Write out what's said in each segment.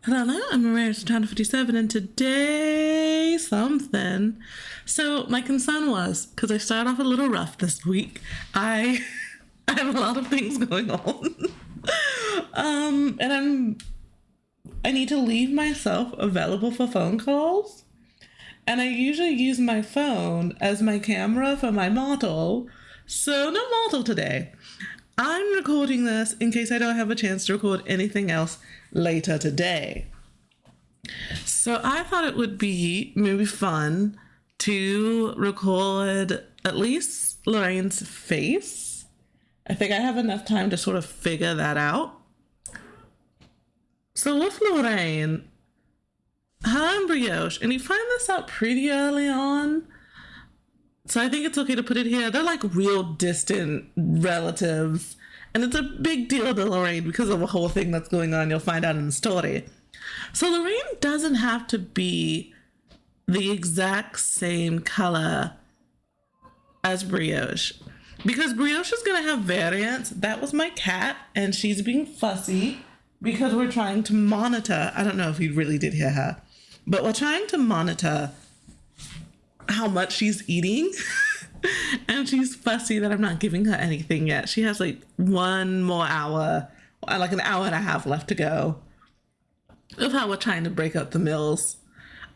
Hello, I'm Reemerarius 57, and today something. So my concern was, because I started off a little rough this week, I I have a lot of things going on. And I need to leave myself available for phone calls. And I usually use my phone as my camera for my model. So no model today. I'm recording this in case I don't have a chance to record anything else later today. So I thought it would be maybe fun to record at least Lorraine's face. I think I have enough time to sort of figure that out. So with Lorraine, her and Brioche, and you find this out pretty early on, so I think it's okay to put it here. They're like real distant relatives. And it's a big deal to Lorraine because of a whole thing that's going on. You'll find out in the story. So Lorraine doesn't have to be the exact same color as Brioche. Because Brioche is going to have variants. That was my cat, and she's being fussy because we're trying to monitor. I don't know if you really did hear her. But we're trying to monitor how much she's eating. And she's fussy that I'm not giving her anything yet. She has like one more hour, like an hour and a half left to go. Of how we're trying to break up the meals.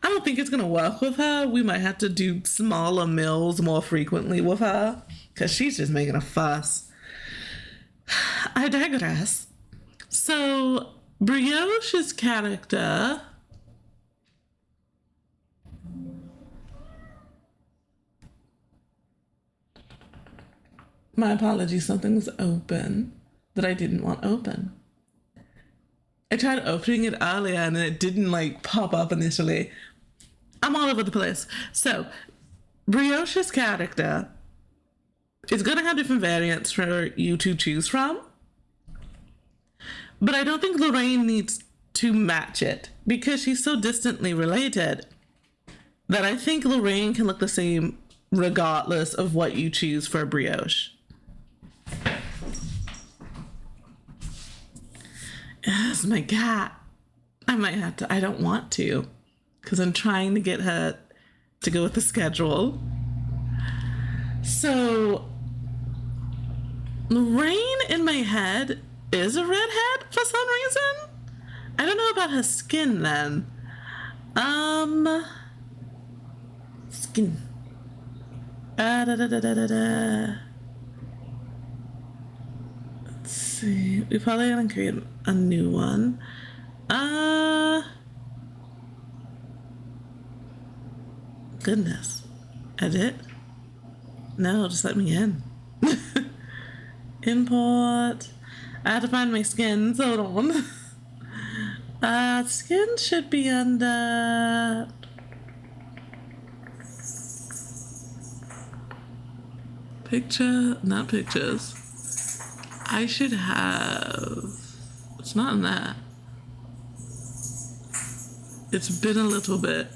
I don't think it's going to work with her. We might have to do smaller meals more frequently with her because she's just making a fuss. I digress. So, Brioche's character... My apologies, something was open that I didn't want open. I tried opening it earlier and it didn't like pop up initially. I'm all over the place. So, Brioche's character is going to have different variants for you to choose from. But I don't think Lorraine needs to match it because she's so distantly related that I think Lorraine can look the same regardless of what you choose for Brioche. Yes, my cat. I might have to. I don't want to because I'm trying to get her to go with the schedule. So, Lorraine in my head is a redhead for some reason. I don't know about her skin then. Skin. Let's see. We probably gotta create a new one. Goodness. Edit? No, just let me in. Import. I have to find my skins. Hold on. Skin should be under... Picture, not pictures. I should have... It's not in that. It's been a little bit.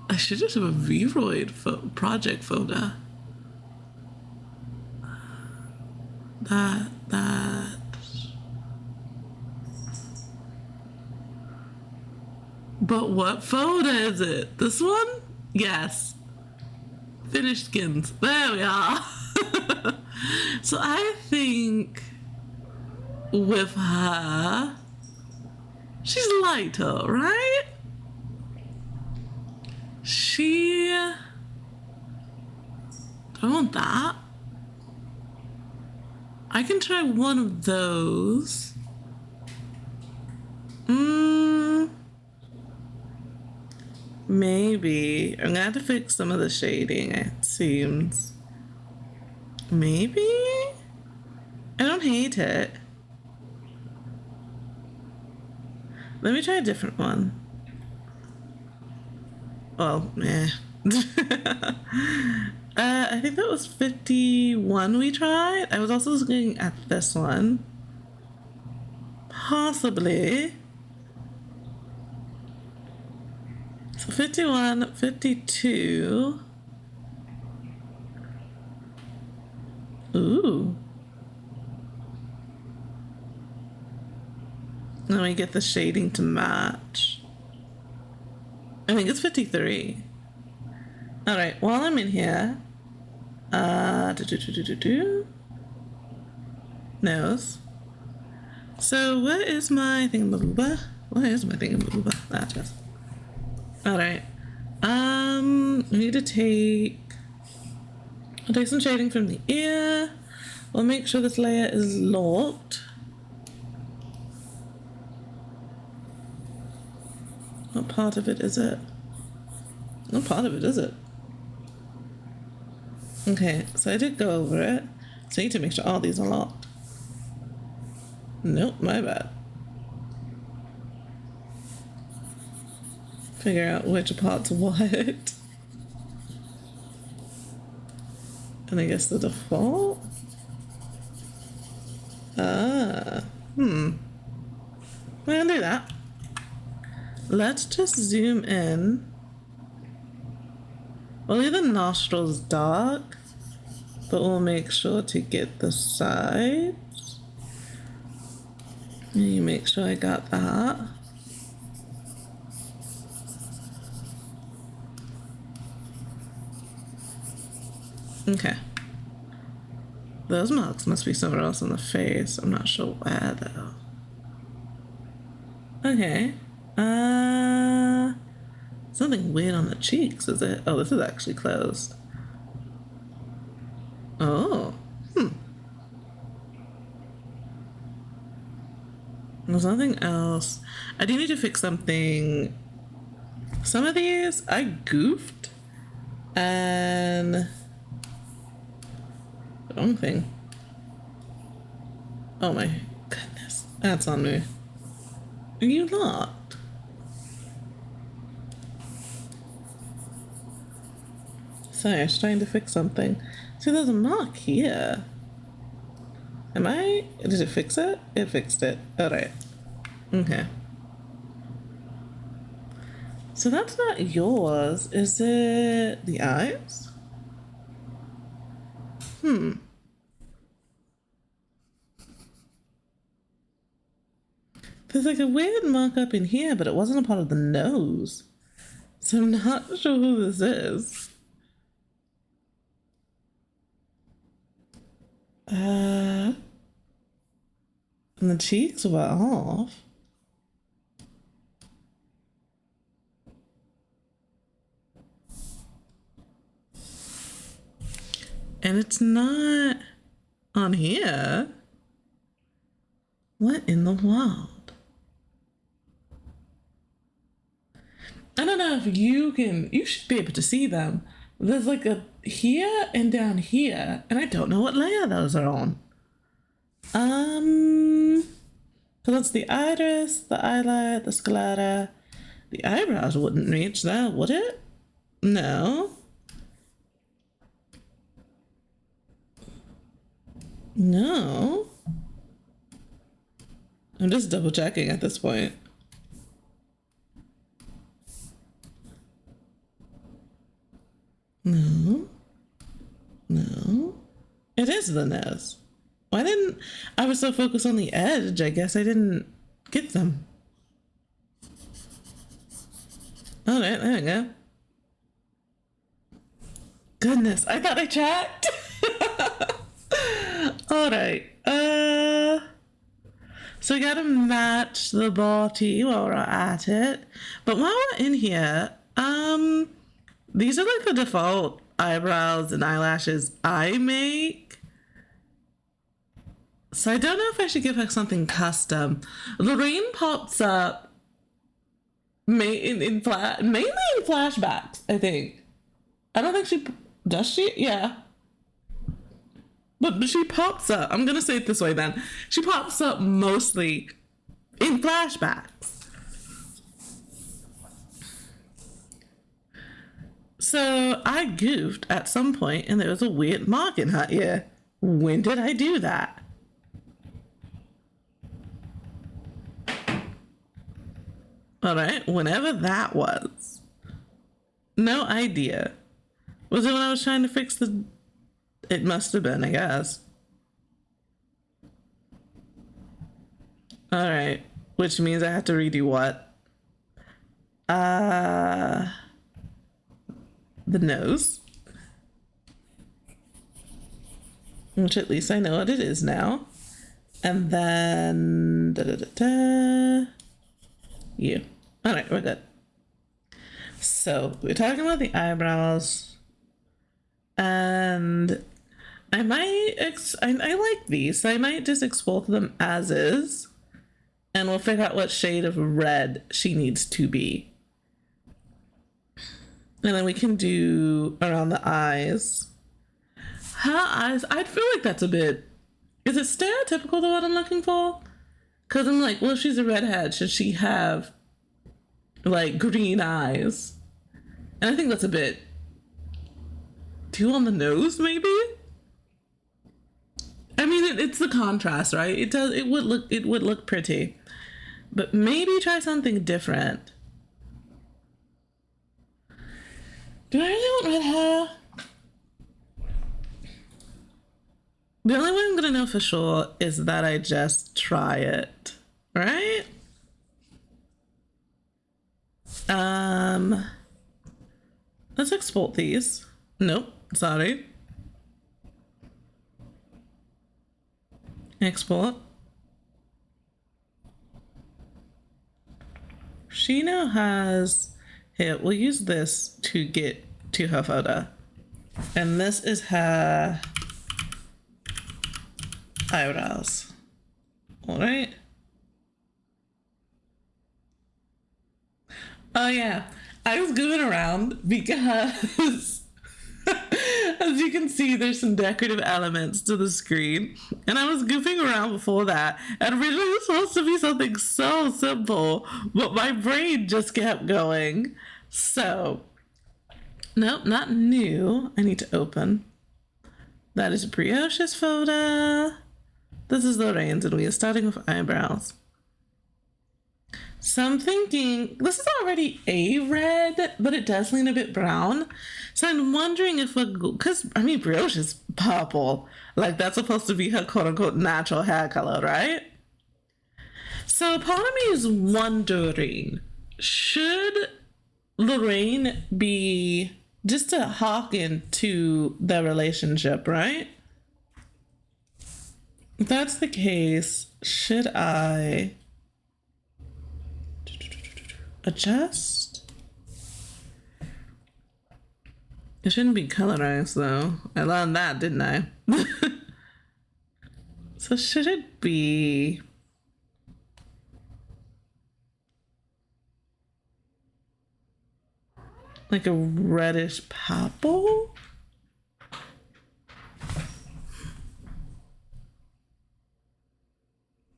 I should just have a Vroid project folder. That. But what folder is it? This one? Yes. Finished skins. There we are. So I think with her, she's lighter, right? I want that. I can try one of those. Maybe. I'm gonna have to fix some of the shading, it seems. Maybe? I don't hate it. Let me try a different one. Well, I think that was 51 we tried. I was also looking at this one. Possibly. So 51, 52. Ooh. Let me get the shading to match. I think it's 53. All right, while I'm in here, nose. So what is my thingamabooba? What is my thingamabooba? That's yes. All right. I need to I'll take some shading from the ear. We'll make sure this layer is locked. What part of it is it? What part of it is it? Okay, so I did go over it. So I need to make sure all these are locked. Nope, my bad. Figure out which part's what. And I guess the default? We're gonna do that. Let's just zoom in. We'll leave the nostrils dark, but we'll make sure to get the sides. You make sure I got that. Okay. Those marks must be somewhere else on the face. I'm not sure where though. Okay. Something weird on the cheeks, is it? Oh, this is actually closed. Oh. There's nothing else. I do need to fix something. Some of these I goofed. And the wrong thing. Oh my goodness. That's on me. Are you locked? Sorry, I was trying to fix something. See, there's a mark here. Did it fix it? It fixed it. Alright. Okay. So that's not yours. Is it the eyes? There's like a weird mark up in here, but it wasn't a part of the nose. So I'm not sure who this is. And the cheeks were off. And it's not on here. What in the world? I don't know if you should be able to see them. There's like a here and down here, and I don't know what layer those are on. So that's the iris, the eyelid, the sclera. The eyebrows wouldn't reach that, would it? No. No. I'm just double checking at this point. No. No. It is the nose. I was so focused on the edge, I guess I didn't get them. All right, there we go. Goodness, I thought I checked. All right. So we gotta match the body while we're at it. But while we're in here, these are like the default eyebrows and eyelashes I make. So I don't know if I should give her something custom. Lorraine pops up mainly in flashbacks, I think. I don't think does she? Yeah. But she pops up. I'm going to say it this way then. She pops up mostly in flashbacks. So I goofed at some point and there was a weird mark in her ear. When did I do that? All right, whenever that was. No idea. Was it when I was trying to fix the... It must have been, I guess. Alright. Which means I have to redo what? The nose. Which at least I know what it is now. And then... You. Alright, we're good. So, we're talking about the eyebrows. And I might... I like these, so I might just export them as is. And we'll figure out what shade of red she needs to be. And then we can do around the eyes. Her eyes, I feel like that's a bit... Is it stereotypical to what I'm looking for? Because I'm like, well, if she's a redhead, should she have, like, green eyes? And I think that's a bit too on the nose, maybe? I mean, it's the contrast, right? It would look pretty. But maybe try something different. Do I really want red hair? The only way I'm gonna know for sure is that I just try it, right? Let's export these. Nope, sorry. Export. She now has, here, we'll use this to get to her photo. And this is her eyebrows. All right. Oh yeah, I was goofing around because as you can see, there's some decorative elements to the screen. And I was goofing around before that. And originally it was supposed to be something so simple, but my brain just kept going. So, nope, not new. I need to open. That is a Brioche's photo. This is Lorraine's, and we are starting with eyebrows. So I'm thinking, this is already a red, but it does lean a bit brown. So I'm wondering if because, I mean, Brioche is purple. Like, that's supposed to be her quote-unquote natural hair color, right? So part of me is wondering, should Lorraine be just to hearken to their relationship, right? If that's the case, should I adjust? It shouldn't be colorized though. I learned that, didn't I? So should it be like a reddish purple?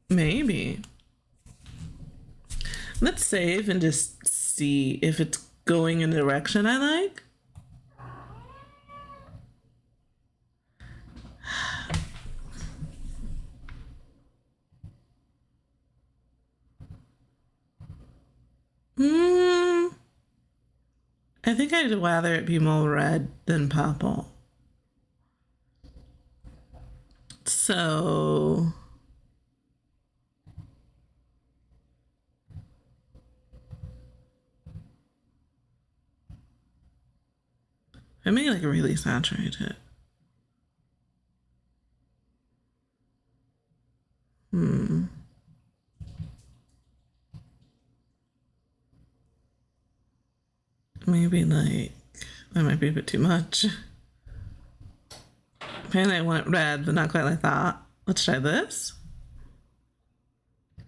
Maybe. Let's save and just see if it's going in the direction I like. I think I'd rather it be more red than purple. So I may like really saturate it. Maybe like, that might be a bit too much. Apparently I want it red, but not quite like that. Let's try this.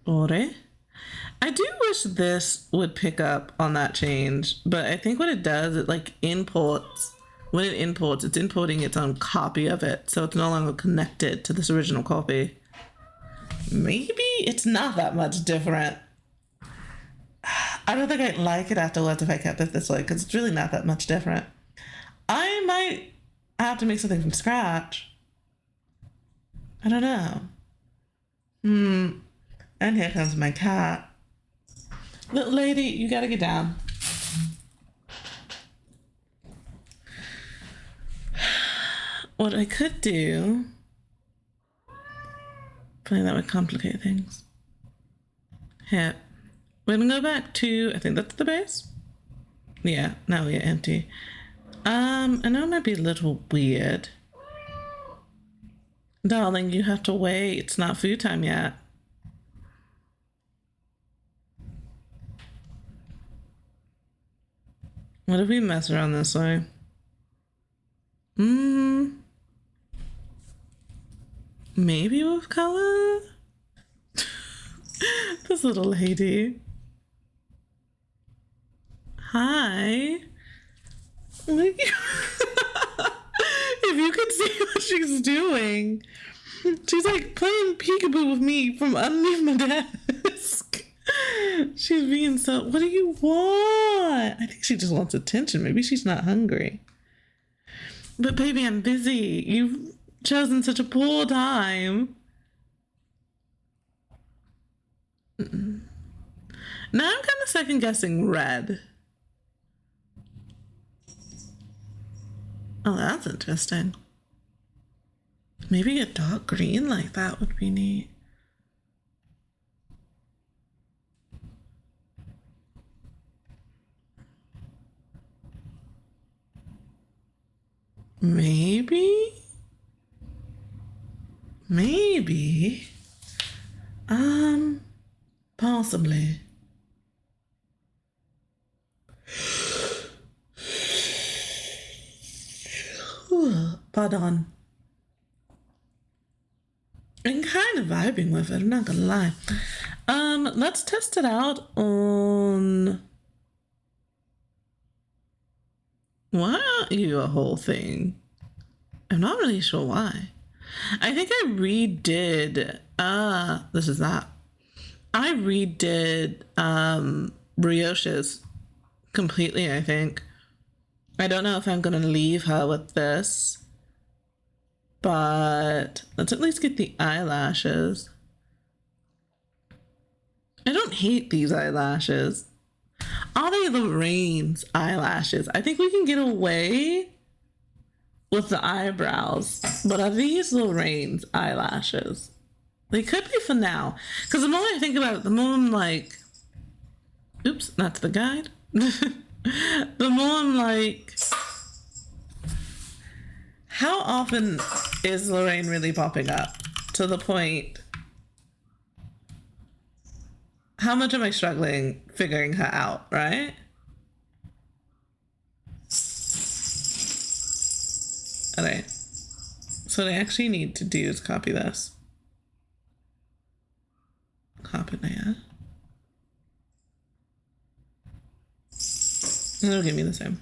Ore. I do wish this would pick up on that change, but I think what it does, it like imports, when it imports, it's importing its own copy of it, so it's no longer connected to this original copy. Maybe it's not that much different. I don't think I'd like it afterwards if I kept it this way, because it's really not that much different. I might have to make something from scratch. I don't know. And here comes my cat. Little lady, you gotta get down. what I could do, I think that would complicate things. Here, we're gonna go back to, I think that's the base. Yeah, now we're empty. I know it might be a little weird. Darling, you have to wait. It's not food time yet. What if we mess around this way? Maybe with color? This little lady. Hi. If you could see what she's doing. She's like playing peekaboo with me from underneath my desk. She's being so, what do you want? I think she just wants attention. Maybe she's not hungry. But baby, I'm busy. You've chosen such a poor time. Now I'm kind of second guessing red. Oh, that's interesting. Maybe a dark green like that would be neat. Maybe? Maybe. Possibly. Pardon. I'm kind of vibing with it, I'm not gonna lie. Let's test it out on... Why aren't you a whole thing? I'm not really sure why. I think I redid, this is that. I redid, Brioche's completely, I think. I don't know if I'm gonna leave her with this, but let's at least get the eyelashes. I don't hate these eyelashes. Are they Lorraine's eyelashes? I think we can get away with the eyebrows, but are these Lorraine's eyelashes? They could be for now, because the more I think about it, the more I'm like, oops, that's the guide. The more I'm like, how often is Lorraine really popping up to the point? How much am I struggling figuring her out, right? Okay. So what I actually need to do is copy this. Copy that. It'll give me the same.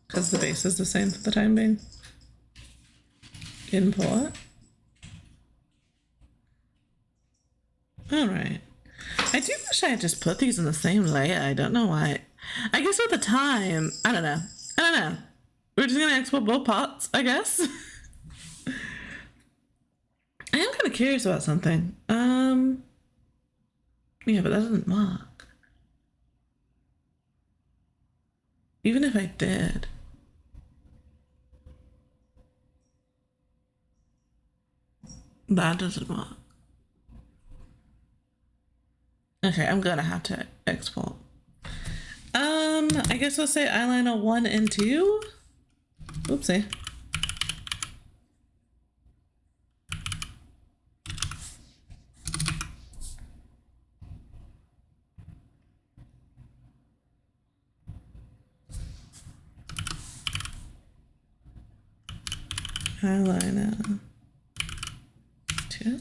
Because the base is the same for the time being. Import. Alright. I do wish I had just put these in the same layer. I don't know why. I guess at the time, I don't know. We're just gonna export both parts, I guess. I am kind of curious about something. Yeah, but that doesn't work. Even if I did. That doesn't work. Okay, I'm gonna have to export. I guess we'll say eyeliner 1 and 2. Oopsie. Eyeliner 2.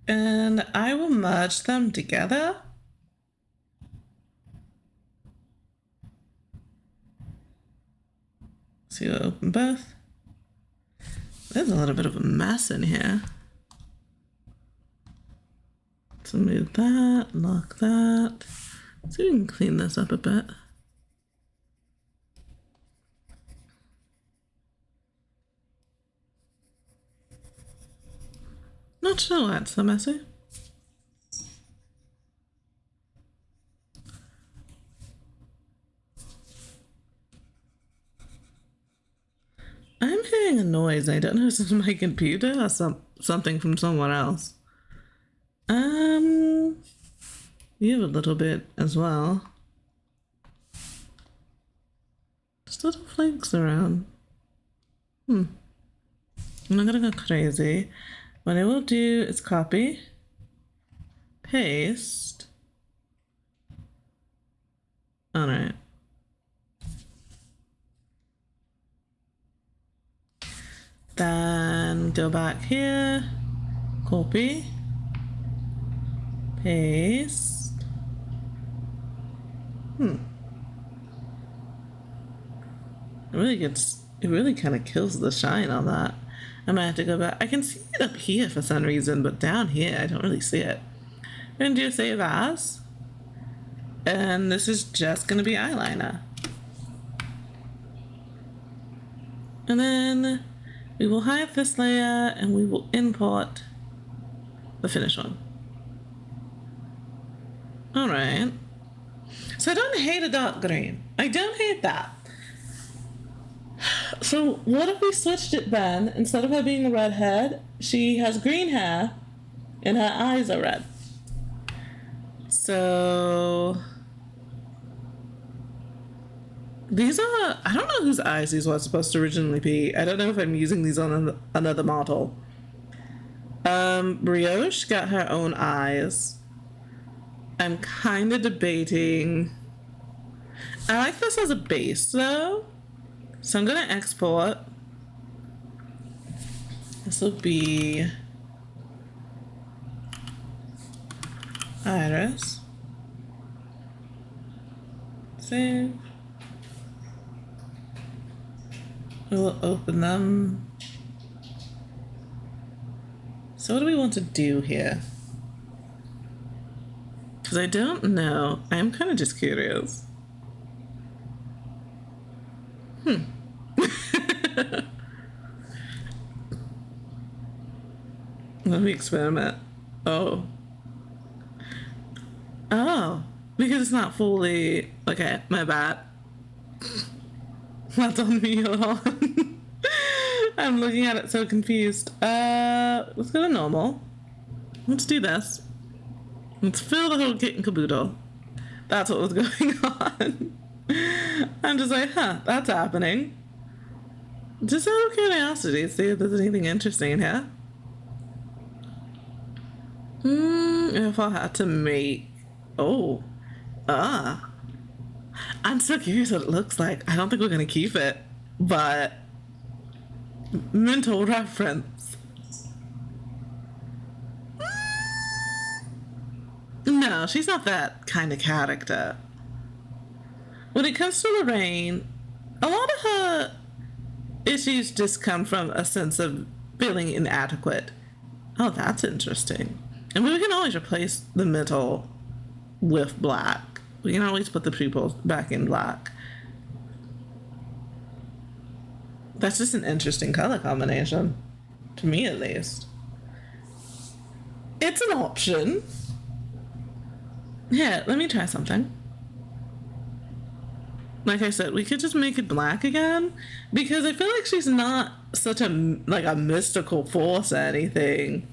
And I will merge them together. So you'll open both. There's a little bit of a mess in here. So move that, lock that. So we can clean this up a bit. Not sure why it's so messy. I'm getting a noise. I don't know if it's my computer or something from somewhere else. You have a little bit as well. Just little flakes around. I'm not gonna go crazy. What I will do is copy, paste. All right. Then go back here, copy, paste. It really kind of kills the shine on that. I might have to go back. I can see it up here for some reason, but down here I don't really see it. I'm gonna do save as, and this is just gonna be eyeliner. And then we will hide this layer and we will import the finished one. All right. So I don't hate a dark green. I don't hate that. So what if we switched it then? Instead of her being a redhead, she has green hair and her eyes are red. So these are, I don't know whose eyes these were supposed to originally be. I don't know if I'm using these on another model. Brioche got her own eyes. I'm kind of debating. I like this as a base though. So I'm gonna export. This will be Iris. Save. We'll open them. So what do we want to do here? Because I don't know. I'm kind of just curious. Let me experiment. Oh, because it's not fully... Okay, my bad. That's on me, hold on. I'm looking at it so confused. Let's go to normal. Let's do this. Let's fill the whole kit and caboodle. That's what was going on. I'm just like, that's happening. Just out of curiosity, see if there's anything interesting in here. If I had to make... I'm so curious what it looks like. I don't think we're gonna keep it, but mental reference. No, she's not that kind of character. When it comes to Lorraine, a lot of her issues just come from a sense of feeling inadequate. Oh, that's interesting. And we can always replace the middle with black. We can always put the pupils back in black. That's just an interesting color combination. To me, at least. It's an option. Yeah, let me try something. Like I said, we could just make it black again. Because I feel like she's not such a mystical force or anything.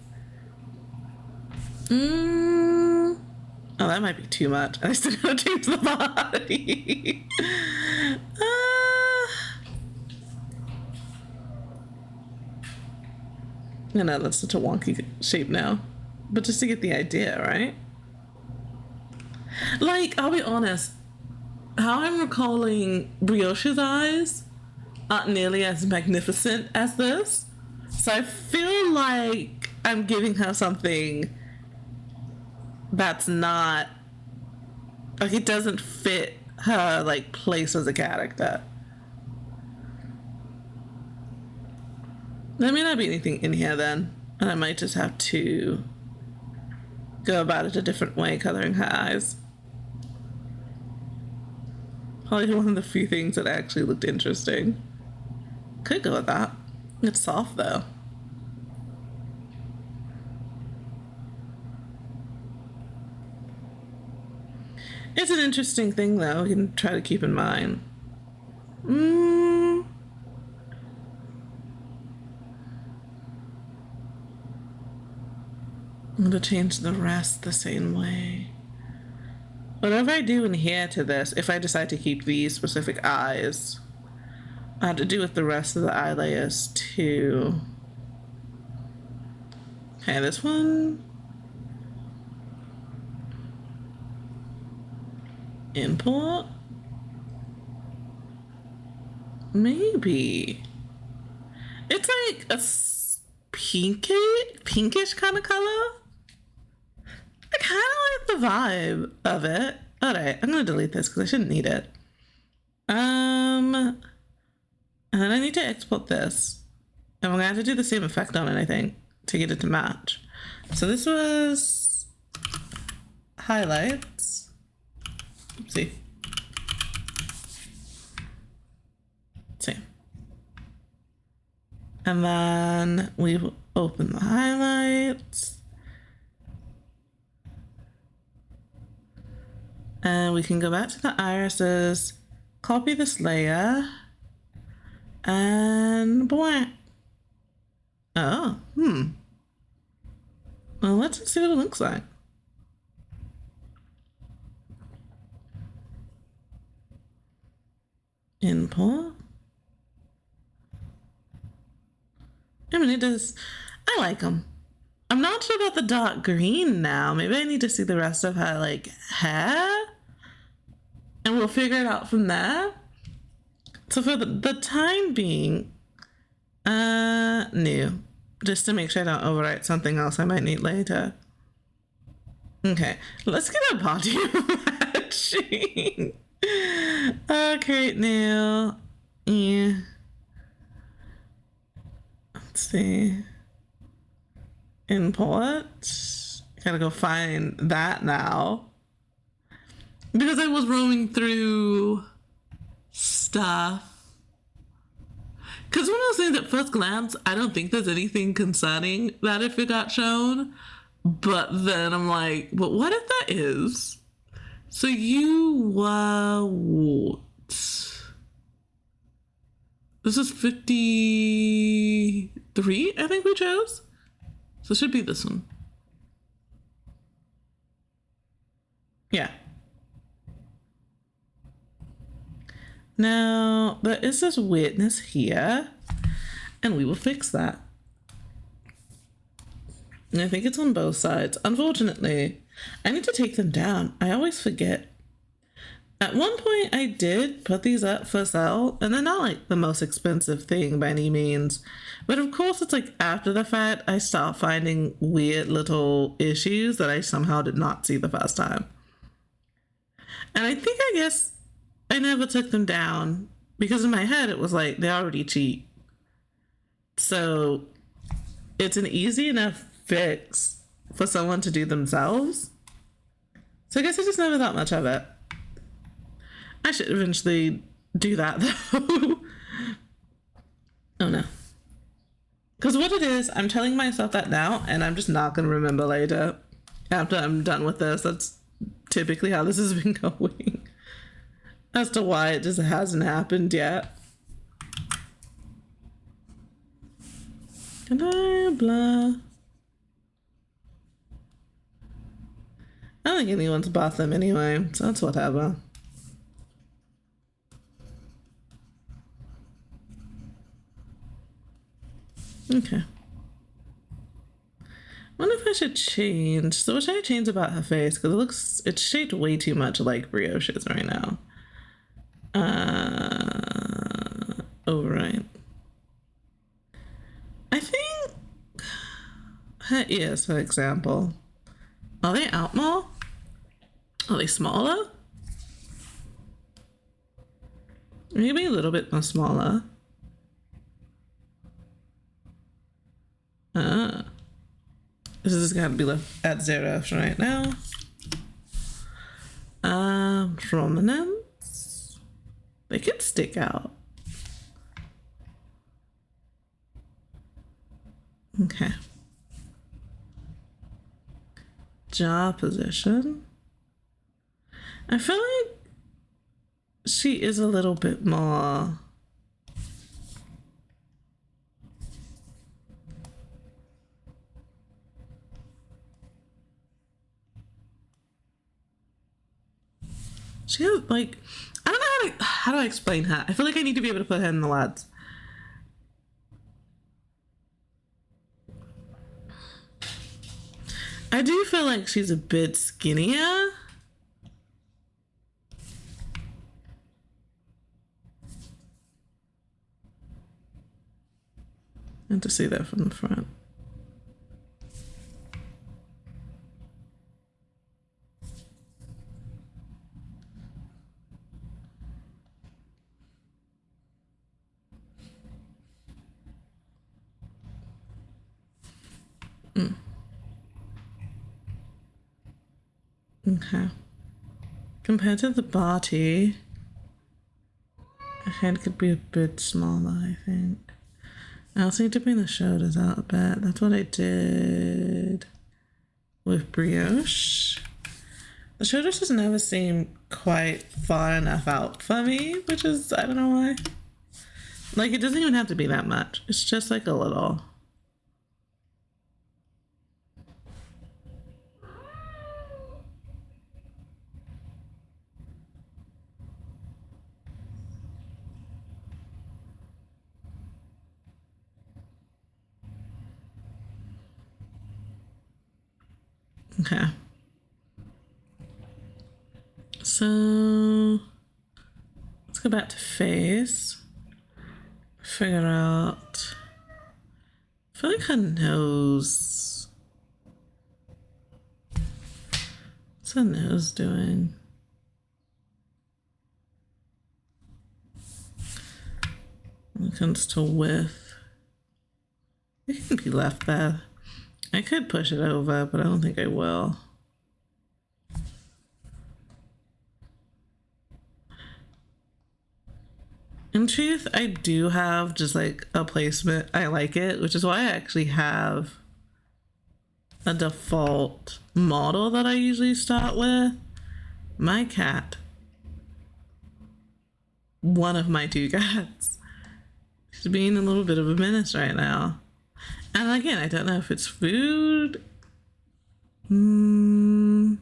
Oh, that might be too much. I still gotta change the body. No, that's such a wonky shape now. But just to get the idea, right? Like, I'll be honest. How I'm recalling Brioche's eyes aren't nearly as magnificent as this. So I feel like I'm giving her something that's not... Like, it doesn't fit her, like, place as a character. There may not be anything in here then. And I might just have to go about it a different way, coloring her eyes. Probably one of the few things that actually looked interesting. Could go with that. It's soft though. It's an interesting thing though, we can try to keep in mind. I'm gonna change the rest the same way. Whatever I do in here to this, if I decide to keep these specific eyes, I have to do with the rest of the eye layers too. Okay, this one. Import? Maybe. It's like a pinkish kind of color. I kind of like the vibe of it. Alright, I'm gonna delete this because I shouldn't need it. And then I need to export this. And we're gonna have to do the same effect on it, I think, to get it to match. So this was highlights. Oopsie. See. And then we open the highlights. And we can go back to the irises, copy this layer, and blank. Oh, Well, let's see what it looks like. Import. I mean, it does. I like them. I'm not sure about the dark green now. Maybe I need to see the rest of her, like, hair. And we'll figure it out from there. So for the time being, new. Just to make sure I don't overwrite something else I might need later. Okay, let's get a body matching. Create new. Yeah. Let's see. Import. Gotta go find that now. Because I was roaming through stuff. Because one of those things at first glance, I don't think there's anything concerning that if it got shown. But then I'm like, but what if that is? So you were what? This is 53, I think we chose. So it should be this one. Yeah. Now, there is this weirdness here, and we will fix that. And I think it's on both sides. Unfortunately, I need to take them down. I always forget. At one point, I did put these up for sale, and they're not like the most expensive thing by any means. But of course, it's like after the fact, I start finding weird little issues that I somehow did not see the first time. And I think, I guess, I never took them down because in my head, it was like, they're already cheap. So it's an easy enough fix for someone to do themselves. So I guess I just never thought much of it. I should eventually do that though. Oh no. Because what it is, I'm telling myself that now and I'm just not going to remember later after I'm done with this. That's typically how this has been going. As to why it just hasn't happened yet. Blah, blah. I don't think anyone's bought them anyway, so that's whatever. Okay. Wonder if I should change. So what should I change about her face? Because it's shaped way too much like Brioche's right now. Override. I think her ears, for example. Are they out more? Are they smaller? Maybe a little bit more smaller. This is going to be left at 0 right now. Prominence. They could stick out. Okay. Jaw position. I feel like she is a little bit more like, I don't know how do I explain her. I feel like I need to be able to put her in the LUTs. I do feel like she's a bit skinnier. And to see that from the front. Okay. Compared to the body, her head could be a bit smaller, I think. I also need to bring the shoulders out a bit. That's what I did with Brioche. The shoulders just never seem quite far enough out for me, which is, I don't know why. Like, it doesn't even have to be that much. It's just like a little. Okay. So let's go back to face. Figure out. I feel like her nose. What's her nose doing? When it comes to width, it can be left there. I could push it over, but I don't think I will. In truth, I do have just like a placement. I like it, which is why I actually have a default model that I usually start with. My cat. One of my two cats. She's being a little bit of a menace right now. And again, I don't know if it's food. I'm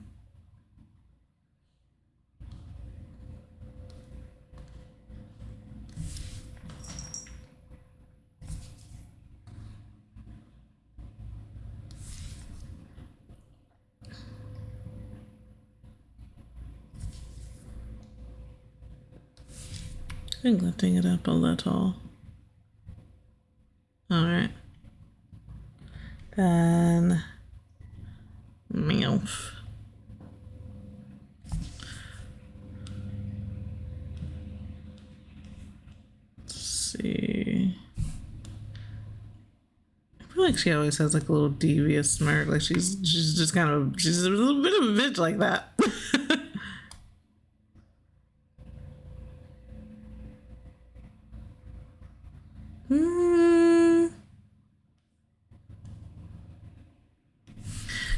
lifting it up a little. All right. Then, meow. Let's see. I feel like she always has like a little devious smirk. Like she's just kind of, she's a little bit of a bitch like that.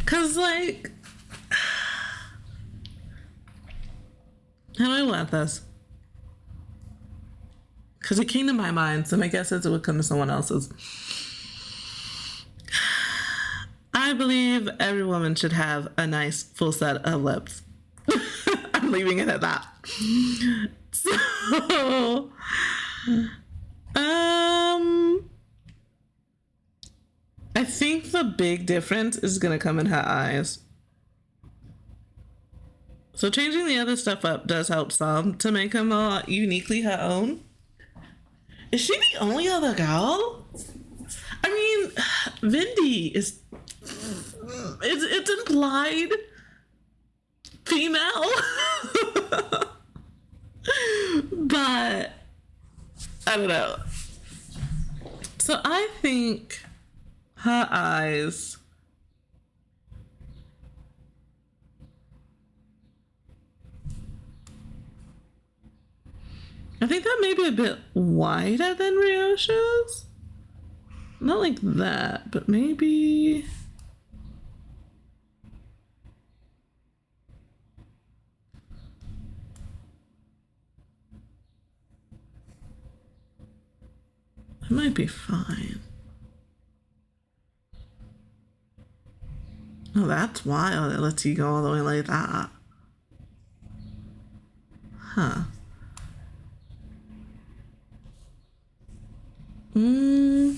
Cause like, how do I want this? Cause it came to my mind, so my guess is it would come to someone else's. I believe every woman should have a nice full set of lips. I'm leaving it at that. So, I think the big difference is gonna come in her eyes. So changing the other stuff up does help some to make her more uniquely her own. Is she the only other girl? I mean, Vindy is, it's implied female. But I don't know. So I think her eyes, I think that may be a bit wider than Rioche's. Not like that, but maybe. That might be fine. Oh, that's wild. It lets you go all the way like that. Huh. I'm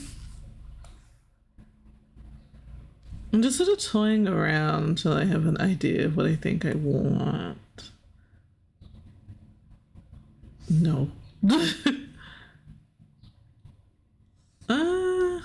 just sort of toying around until I have an idea of what I think I want. No. uh...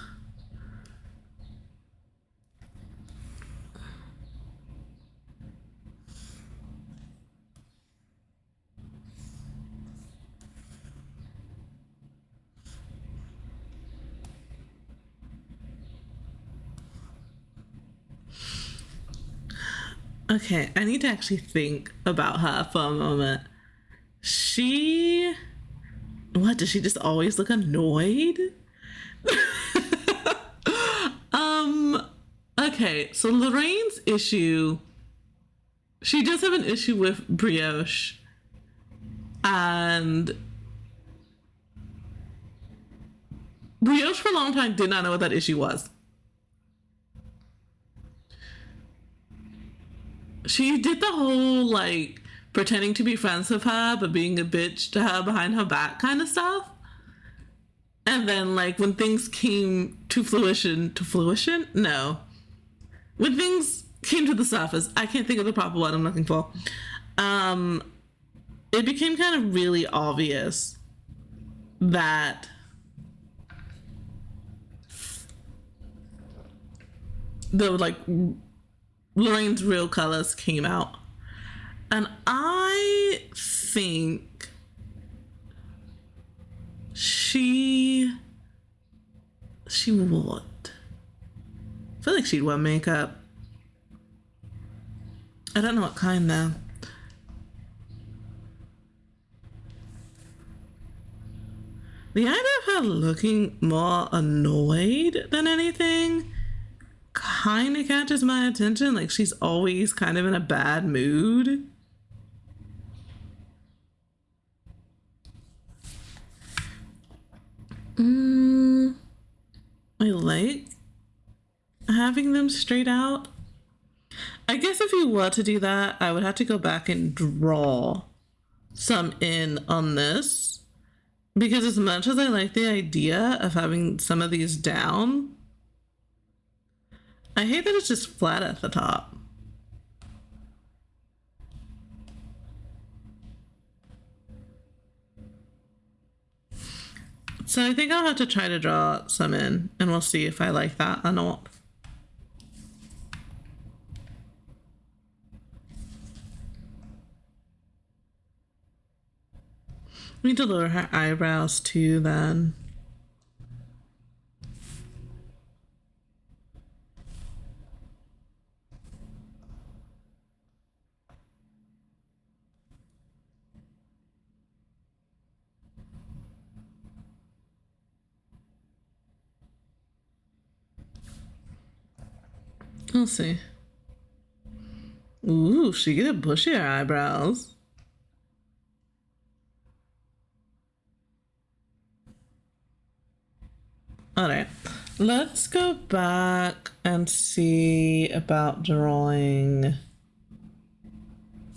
Okay, I need to actually think about her for a moment. What, does she just always look annoyed? Okay, so Lorraine's issue, she does have an issue with Brioche. And Brioche for a long time did not know what that issue was. She did the whole, like, pretending to be friends with her, but being a bitch to her behind her back kind of stuff. And then, like, when things came to fruition? No. When things came to the surface, I can't think of the proper word I'm looking for. It became kind of really obvious that Lorraine's real colors came out. And I think she would. I feel like she'd wear makeup. I don't know what kind though. The idea of her looking more annoyed than anything kind of catches my attention. Like, she's always kind of in a bad mood. I like having them straight out. I guess if you were to do that, I would have to go back and draw some in on this. Because as much as I like the idea of having some of these down, I hate that it's just flat at the top. So I think I'll have to try to draw some in, and we'll see if I like that or not. We need to lower her eyebrows too then. We'll see. Ooh, she get a bushier eyebrows. Alright, let's go back and see about drawing.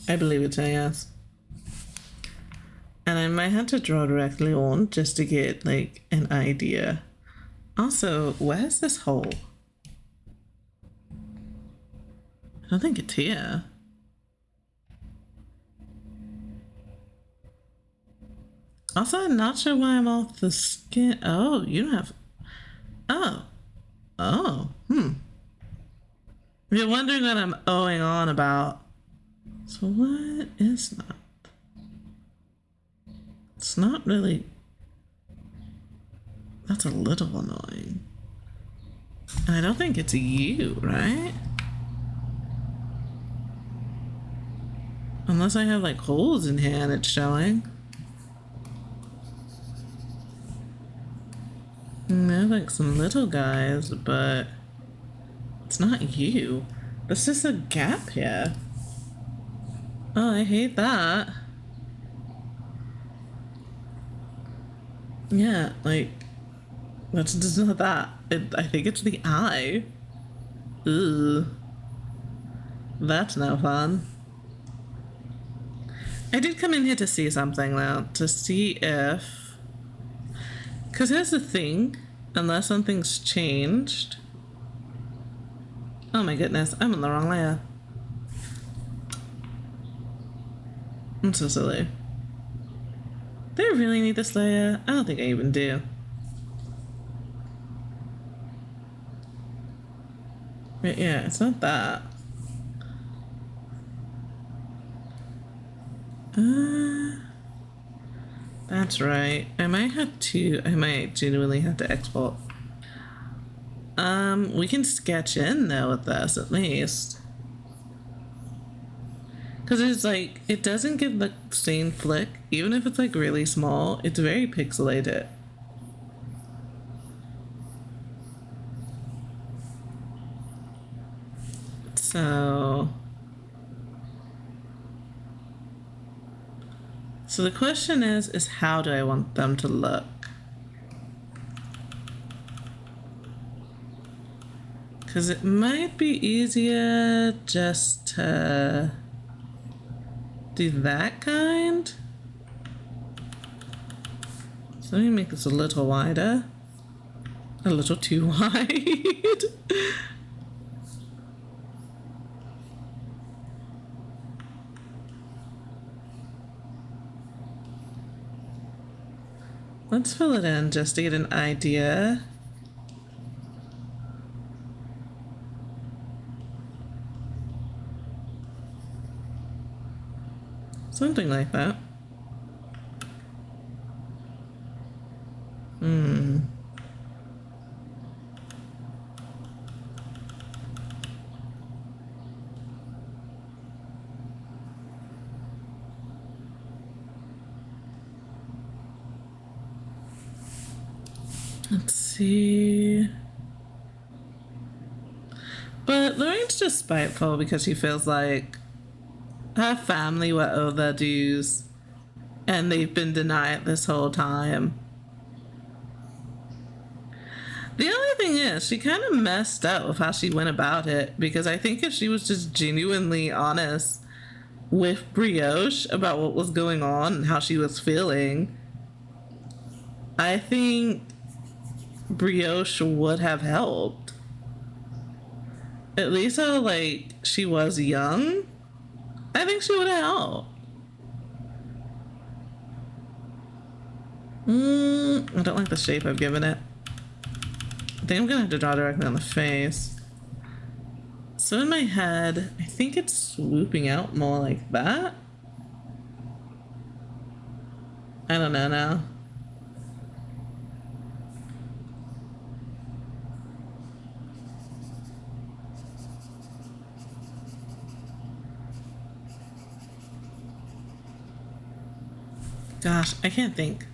I believe it's a yes. And I might have to draw directly on just to get like an idea. Also, where's this hole? I don't think it's here. Also, I'm not sure why I'm off the skin. Oh, you don't have... Oh. You're wondering what I'm owing on about. So what is that? It's not really... That's a little annoying. I don't think it's you, right? Unless I have like holes in here and it's showing. They're like some little guys, but it's not you. There's just a gap here. Oh, I hate that. Yeah, like, that's just not that. I think it's the eye. Ugh. That's no fun. I did come in here to see something though, to see if, because here's the thing, unless something's changed. Oh my goodness, I'm on the wrong layer. I'm so silly. Do I really need this layer? I don't think I even do. But yeah, it's not that. That's right. I might genuinely have to export. We can sketch in though with this at least. Because it's like, it doesn't give the same flick. Even if it's like really small, it's very pixelated. So the question is how do I want them to look? Because it might be easier just to do that kind. So let me make this a little wider. A little too wide. Let's fill it in just to get an idea. Something like that. Let's see. But Lorraine's just spiteful because she feels like her family were owed their dues and they've been denied this whole time. The only thing is, she kind of messed up with how she went about it, because I think if she was just genuinely honest with Brioche about what was going on and how she was feeling, I think Brioche would have helped. At least how, like, she was young, I think she would have helped. I don't like the shape I've given it. I think I'm gonna have to draw directly on the face. So in my head, I think it's swooping out more like that. I don't know now. Gosh, I can't think.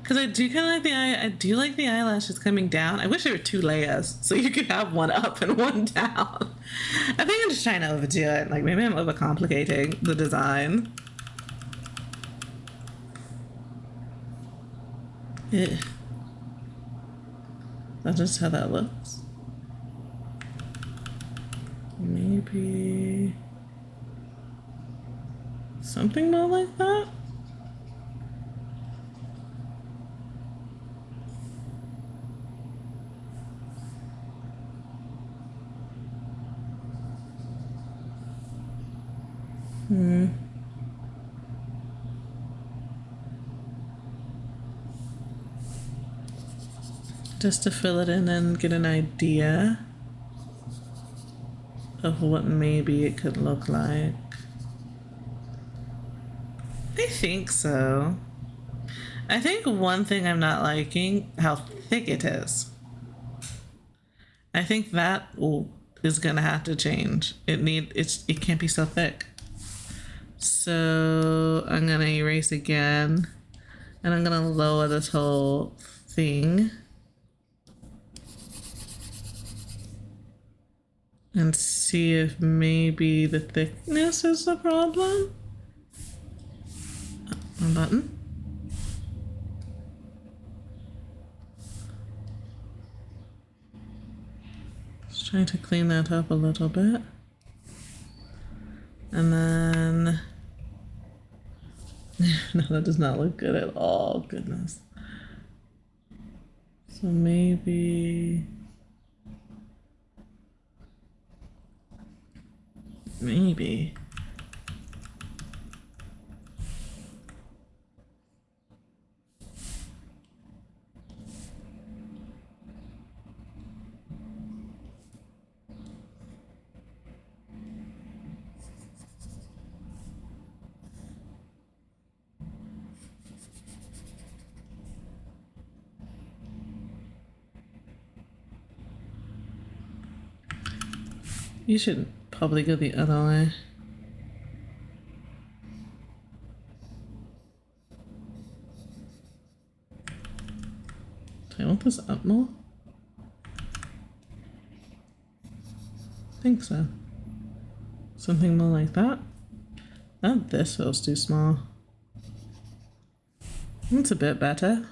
Because I do kind of like the eye. I do like the eyelashes coming down. I wish there were 2 layers so you could have one up and one down. I think I'm just trying to overdo it. Like, maybe I'm overcomplicating the design. Yeah. That's just how that looks. Maybe something more like that. Just to fill it in and get an idea of what maybe it could look like. I think so. I think one thing I'm not liking, how thick it is. I think that is gonna have to change. It can't be so thick. So I'm gonna erase again, and I'm gonna lower this whole thing and see if maybe the thickness is the problem. One button. Just trying to clean that up a little bit. And then No, that does not look good at all. Goodness. So maybe... You should probably go the other way. Do I want this up more? I think so. Something more like that. Oh, this feels too small. It's a bit better.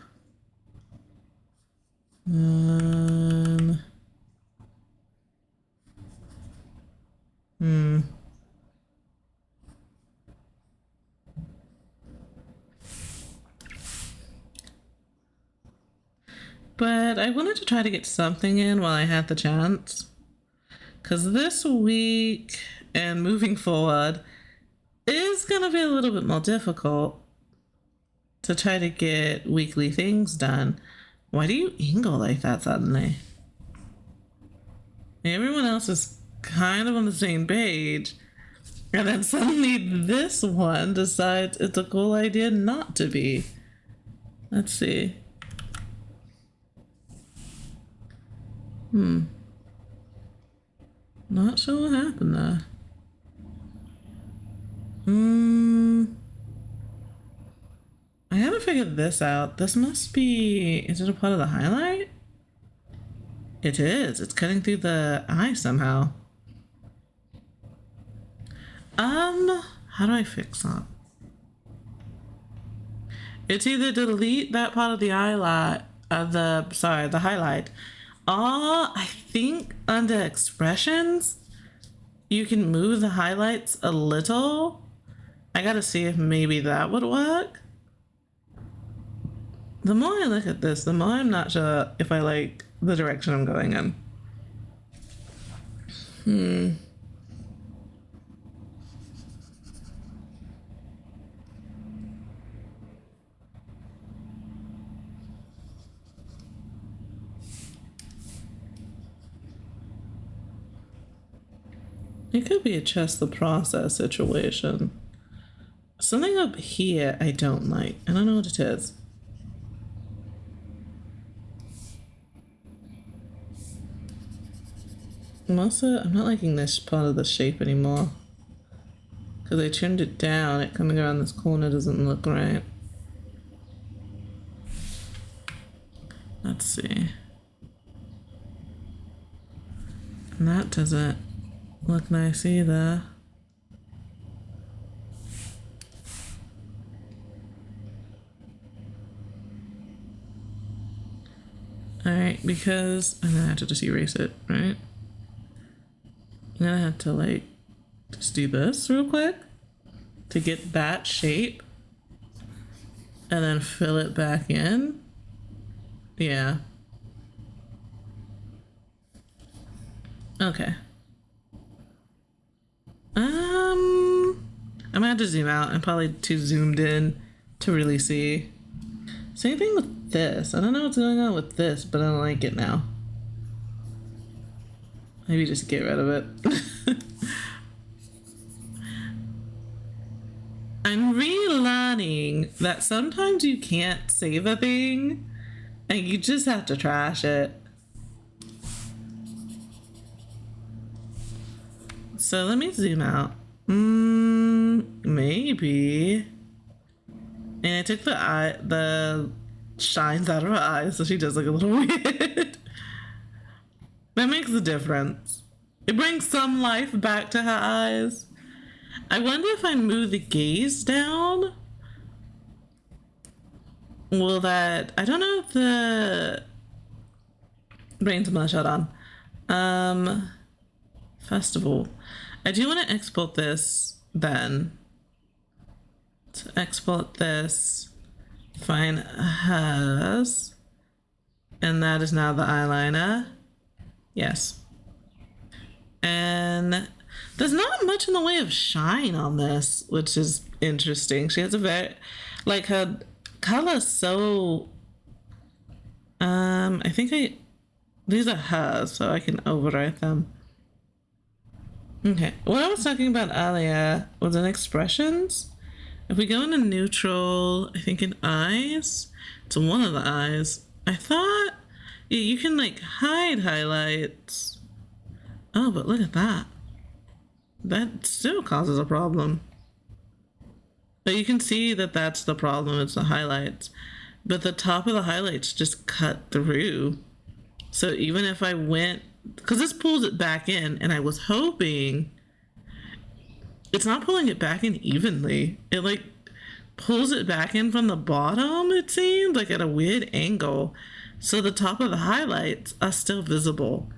But I wanted to try to get something in while I had the chance. Because this week and moving forward is going to be a little bit more difficult to try to get weekly things done. Why do you angle like that suddenly? Everyone else is kind of on the same page. And then suddenly this one decides it's a cool idea not to be. Let's see. Not sure what happened there. I haven't figured this out. This must be... Is it a part of the highlight? It is. It's cutting through the eye somehow. How do I fix that? It's either delete that part of the highlight, the highlight. I think under expressions, you can move the highlights a little. I gotta see if maybe that would work. The more I look at this, the more I'm not sure if I like the direction I'm going in. It could be a trust the process situation. Something up here I don't like. I don't know what it is. I'm not liking this part of the shape anymore. Because I trimmed it down, it coming around this corner doesn't look right. Let's see. And that doesn't look nice either. Alright, because I'm gonna have to just erase it, right? I'm gonna have to like just do this real quick to get that shape and then fill it back in. Yeah. Okay. I'm gonna have to zoom out. I'm probably too zoomed in to really see. Same thing with this. I don't know what's going on with this, but I don't like it now. Maybe just get rid of it. I'm relearning that sometimes you can't save a thing and you just have to trash it. So let me zoom out. Maybe. And I took the shines out of her eyes, so she does look a little weird. That makes a difference. It brings some life back to her eyes. I wonder if I move the gaze down. Will that... I don't know if the... brain's gonna shut on. First of all, I do want to export this then to export this, find hers, and that is now the eyeliner. Yes. And there's not much in the way of shine on this, which is interesting. She has a very, like, her color's so, I think these are hers, so I can overwrite them. Okay, what I was talking about earlier was in expressions. If we go into neutral, I think in eyes, to one of the eyes, I thought, yeah, you can like hide highlights. Oh, but look at that. That still causes a problem. But you can see that that's the problem, it's the highlights. But the top of the highlights just cut through. So even if I went, because this pulls it back in, and I was hoping, it's not pulling it back in evenly. It like pulls it back in from the bottom, it seems, like at a weird angle. So the top of the highlights are still visible.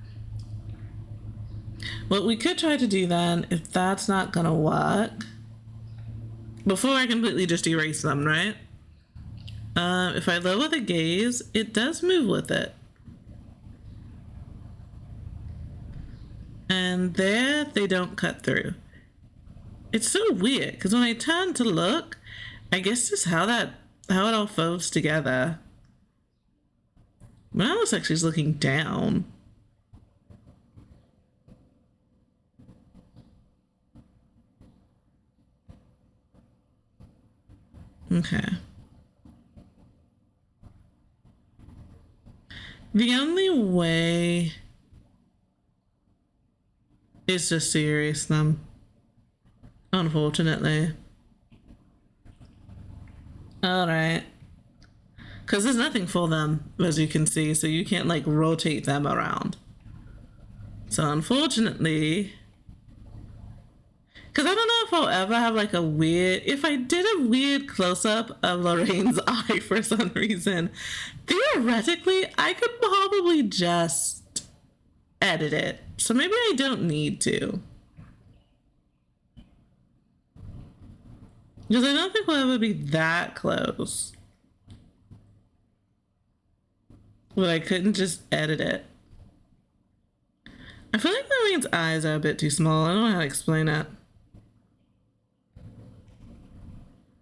What we could try to do then, if that's not gonna work, before I completely just erase them, right? If I lower the gaze, it does move with it. And there, they don't cut through. It's so weird, because when I turn to look, I guess just how it all folds together. But I looks like she's looking down. Okay. The only way is just to erase them, unfortunately. Alright. Because there's nothing for them, as you can see, so you can't like rotate them around. So unfortunately, because I don't know if I'll ever have like a weird, if I did a weird close-up of Lorraine's eye for some reason, theoretically, I could probably just edit it. So maybe I don't need to. Because I don't think we'll ever be that close. But I couldn't just edit it. I feel like Lorraine's eyes are a bit too small. I don't know how to explain it.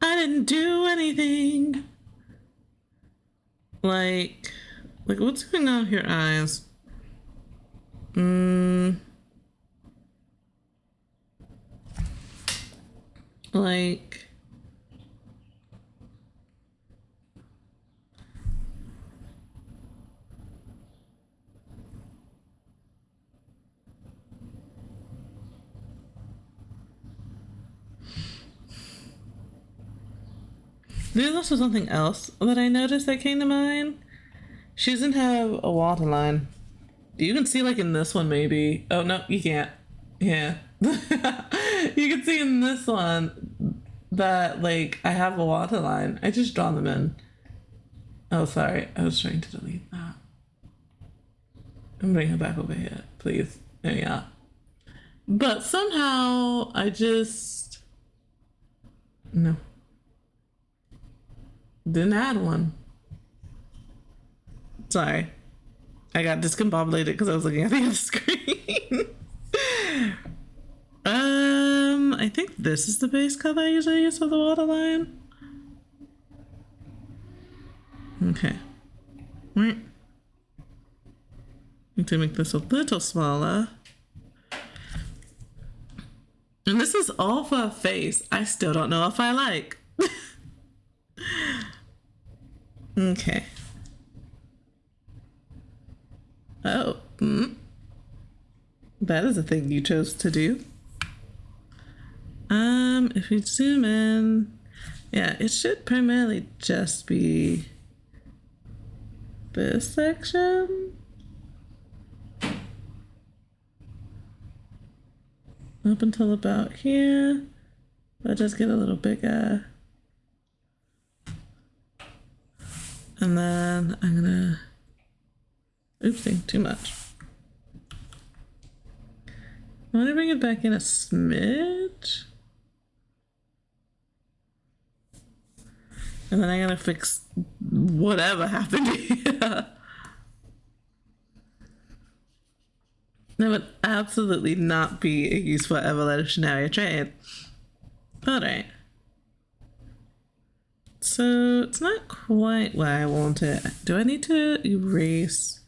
I didn't do anything. Like what's going on with your eyes? Like, there's also something else that I noticed that came to mind. She doesn't have a waterline. You can see like in this one maybe. Oh no, you can't. Yeah. You can see in this one that like I have a waterline. I just draw them in. Oh sorry, I was trying to delete that. I'm bringing her back over here, please. There you are. But somehow I just no. Didn't add one. Sorry. I got discombobulated because I was looking at the other screen. I think this is the base color I usually use for the waterline. Okay. Right. Need to make this a little smaller. And this is all for a face I still don't know if I like. Okay. Oh. That is a thing you chose to do. If we zoom in, yeah, it should primarily just be this section. Up until about here. But just get a little bigger. And then I'm gonna, oopsie, too much. I want to bring it back in a smidge. And then I gotta fix whatever happened here. That would absolutely not be a useful evolutionary trait. Alright. So it's not quite where I want it. Do I need to erase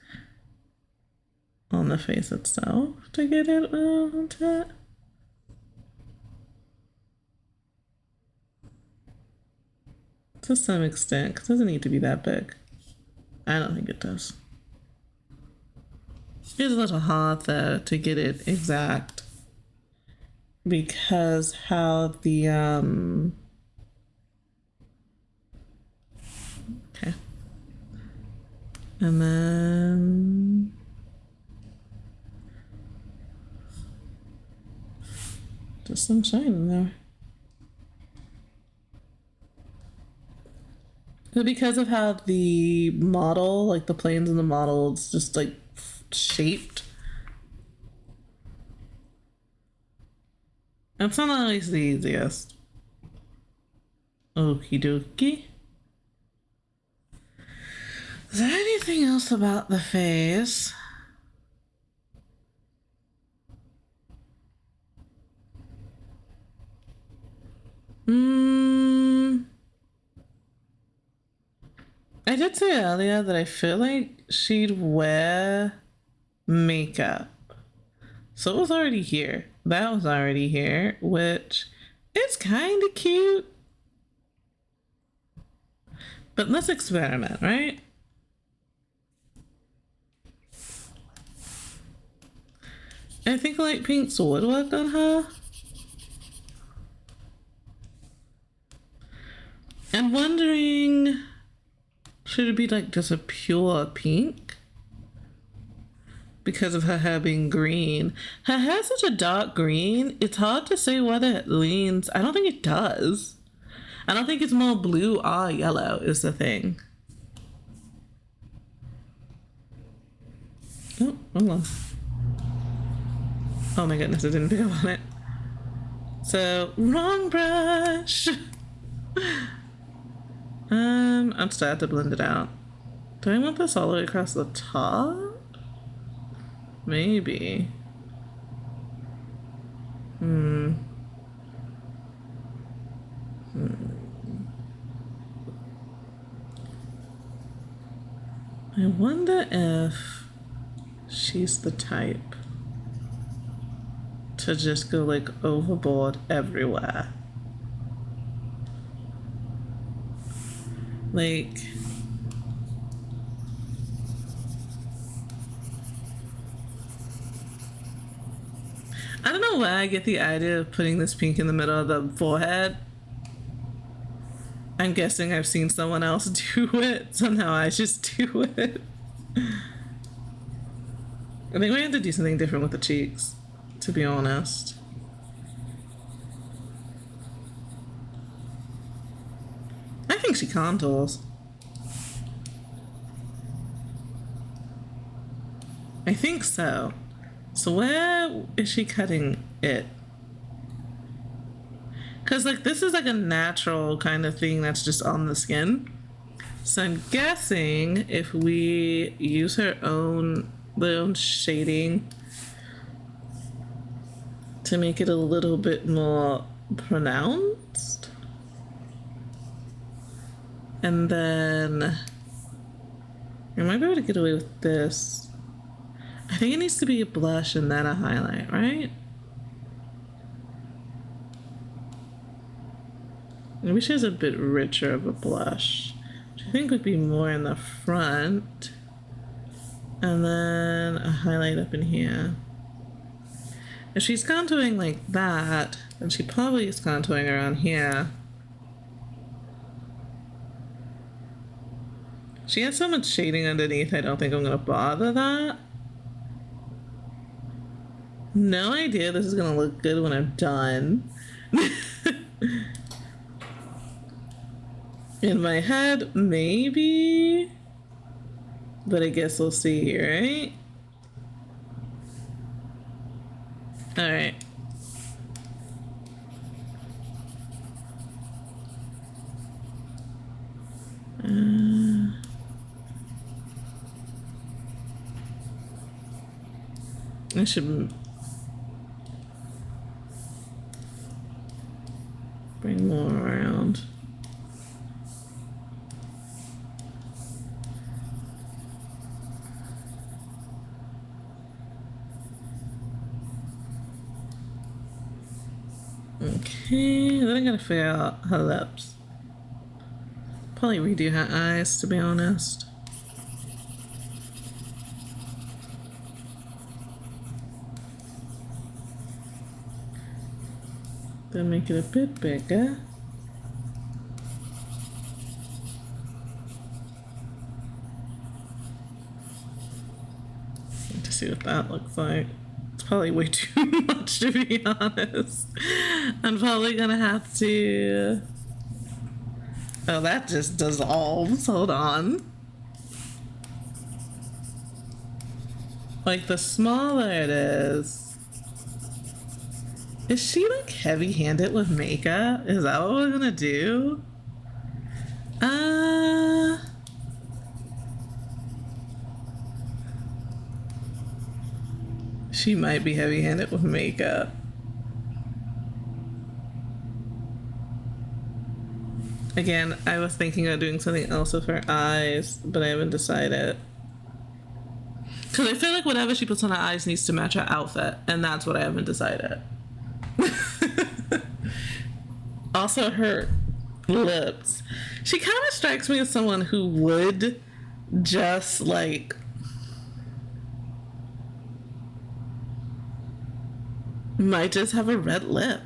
on the face itself to get it onto it? To some extent, because it doesn't need to be that big. I don't think it does. It's a little hard though to get it exact because how the okay, and then just some shine in there. But because of how the model, like the planes in the model, it's just like shaped. That's not always the easiest. Okie dokie. Is there anything else about the face? I did say earlier that I feel like she'd wear makeup. So it was already here. That was already here, which is kind of cute. But let's experiment, right? I think light pinks would work on her. I'm wondering, should it be like just a pure pink? Because of her hair being green. Her hair's such a dark green, it's hard to say whether it leans. I don't think it does. I don't think it's more blue or yellow is the thing. Oh, hold on. Oh my goodness, I didn't pick up on it. So, wrong brush. I'm still have to blend it out. Do I want this all the way across the top? Maybe. I wonder if she's the type to just go like overboard everywhere. Like, I don't know why I get the idea of putting this pink in the middle of the forehead. I'm guessing I've seen someone else do it, so now I just do it. I think we have to do something different with the cheeks, to be honest. I think she contours. I think so. So where is she cutting it? Because like this is like a natural kind of thing that's just on the skin. So I'm guessing if we use her own shading to make it a little bit more pronounced. And then I might be able to get away with this. I think it needs to be a blush and then a highlight, right? Maybe she has a bit richer of a blush, which I think would be more in the front. And then a highlight up in here. If she's contouring like that, then she probably is contouring around here. She has so much shading underneath, I don't think I'm gonna bother that. No idea this is gonna look good when I'm done. In my head, maybe. But I guess we'll see, right? Alright. I should bring more around. Okay, then I gotta figure out her lips. Probably redo her eyes, to be honest. Then make it a bit bigger. To see what that looks like. It's probably way too much, to be honest. I'm probably gonna have to... Oh, that just dissolves. Hold on. Like, the smaller it is... Is she, like, heavy-handed with makeup? Is that what we're gonna do? She might be heavy-handed with makeup. Again, I was thinking of doing something else with her eyes, but I haven't decided. Because I feel like whatever she puts on her eyes needs to match her outfit, and that's what I haven't decided. Also, her lips. She kind of strikes me as someone who would just, like... might just have a red lip.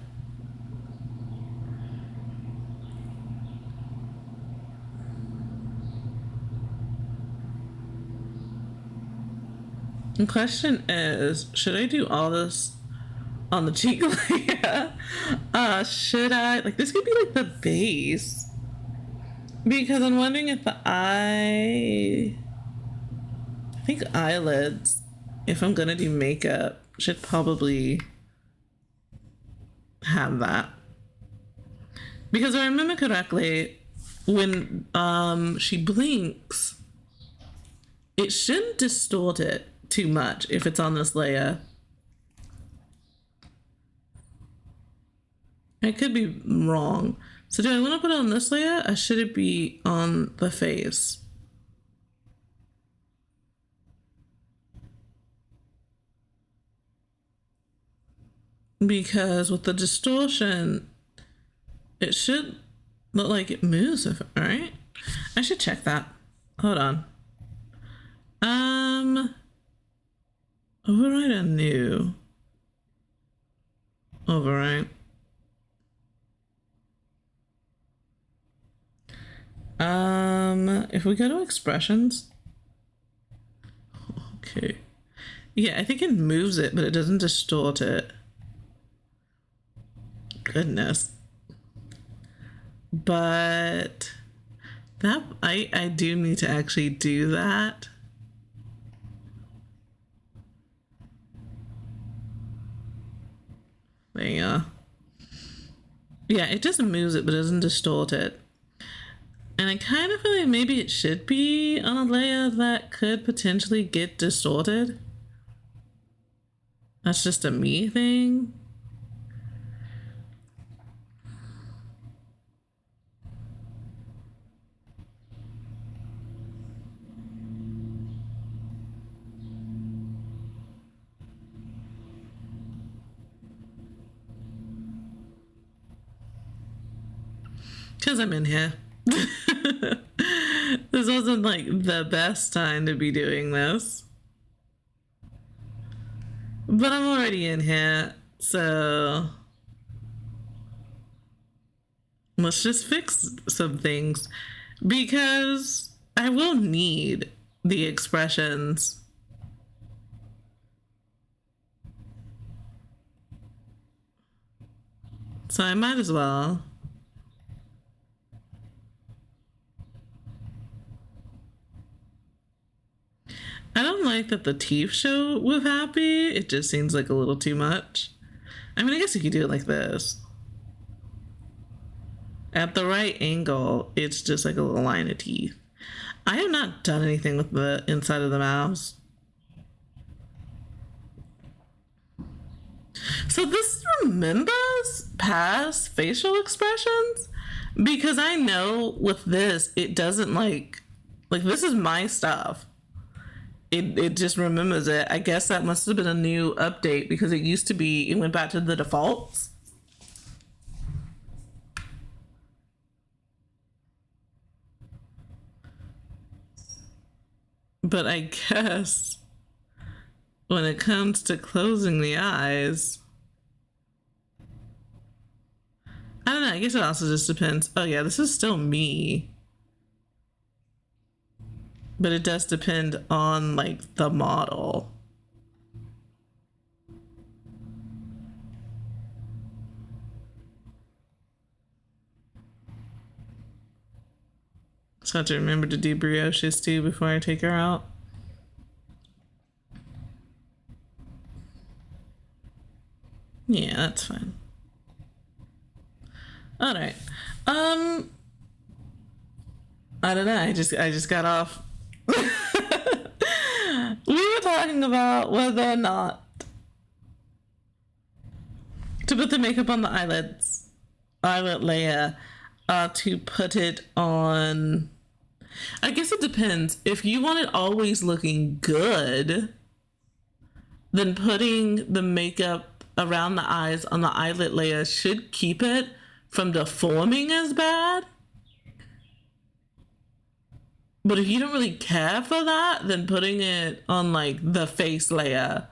The question is, should I do all this on the cheek layer? Should I? Like, this could be like the base. Because I'm wondering if the eye... I think eyelids, if I'm gonna do makeup, should probably have that. Because if I remember correctly, when she blinks, it shouldn't distort it too much if it's on this layer. I could be wrong. So do I want to put it on this layer, or should it be on the face? Because with the distortion, it should look like it moves, right? I should check that. Hold on. Override a new. Override. If we go to expressions. Okay. Yeah, I think it moves it, but it doesn't distort it. Goodness. But that I do need to actually do that. There you go. Yeah, it just moves it, but it doesn't distort it. And I kind of feel like maybe it should be on a layer that could potentially get distorted. That's just a me thing. Because I'm in here. This wasn't like the best time to be doing this. But I'm already in here, so let's just fix some things because I will need the expressions. So I might as well. I don't like that the teeth show with happy. It just seems like a little too much. I mean, I guess you could do it like this. At the right angle, it's just like a little line of teeth. I have not done anything with the inside of the mouth. So this remembers past facial expressions, because I know with this, it doesn't like this is my stuff. It just remembers it. I guess that must have been a new update, because it used to be, it went back to the defaults. But I guess when it comes to closing the eyes, I don't know. I guess it also just depends. Oh yeah, this is still me. But it does depend on like the model. So I have to remember to do brioches too before I take her out. Yeah, that's fine. All right. I don't know. I just got off. We were talking about whether or not to put the makeup on the eyelid layer, to put it on. I guess it depends. If you want it always looking good, then putting the makeup around the eyes on the eyelid layer should keep it from deforming as bad. But if you don't really care for that, then putting it on like the face layer,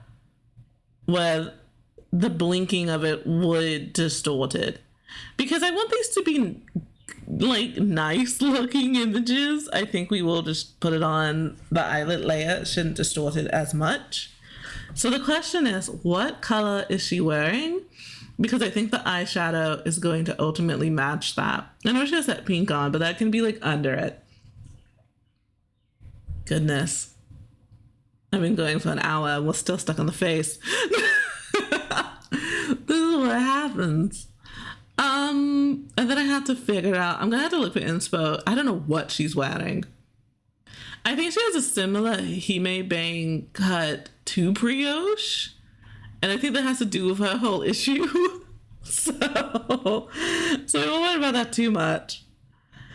where the blinking of it would distort it. Because I want these to be like nice looking images, I think we will just put it on the eyelid layer. It shouldn't distort it as much. So the question is, what color is she wearing? Because I think the eyeshadow is going to ultimately match that. I know she has that pink on, but that can be like under it. Goodness. I've been going for an hour and we're still stuck on the face. This is what happens. And then I have to figure out, I'm gonna have to look for inspo. I don't know what she's wearing. I think she has a similar Hime Bang cut to brioche, and I think that has to do with her whole issue. so I won't worry about that too much.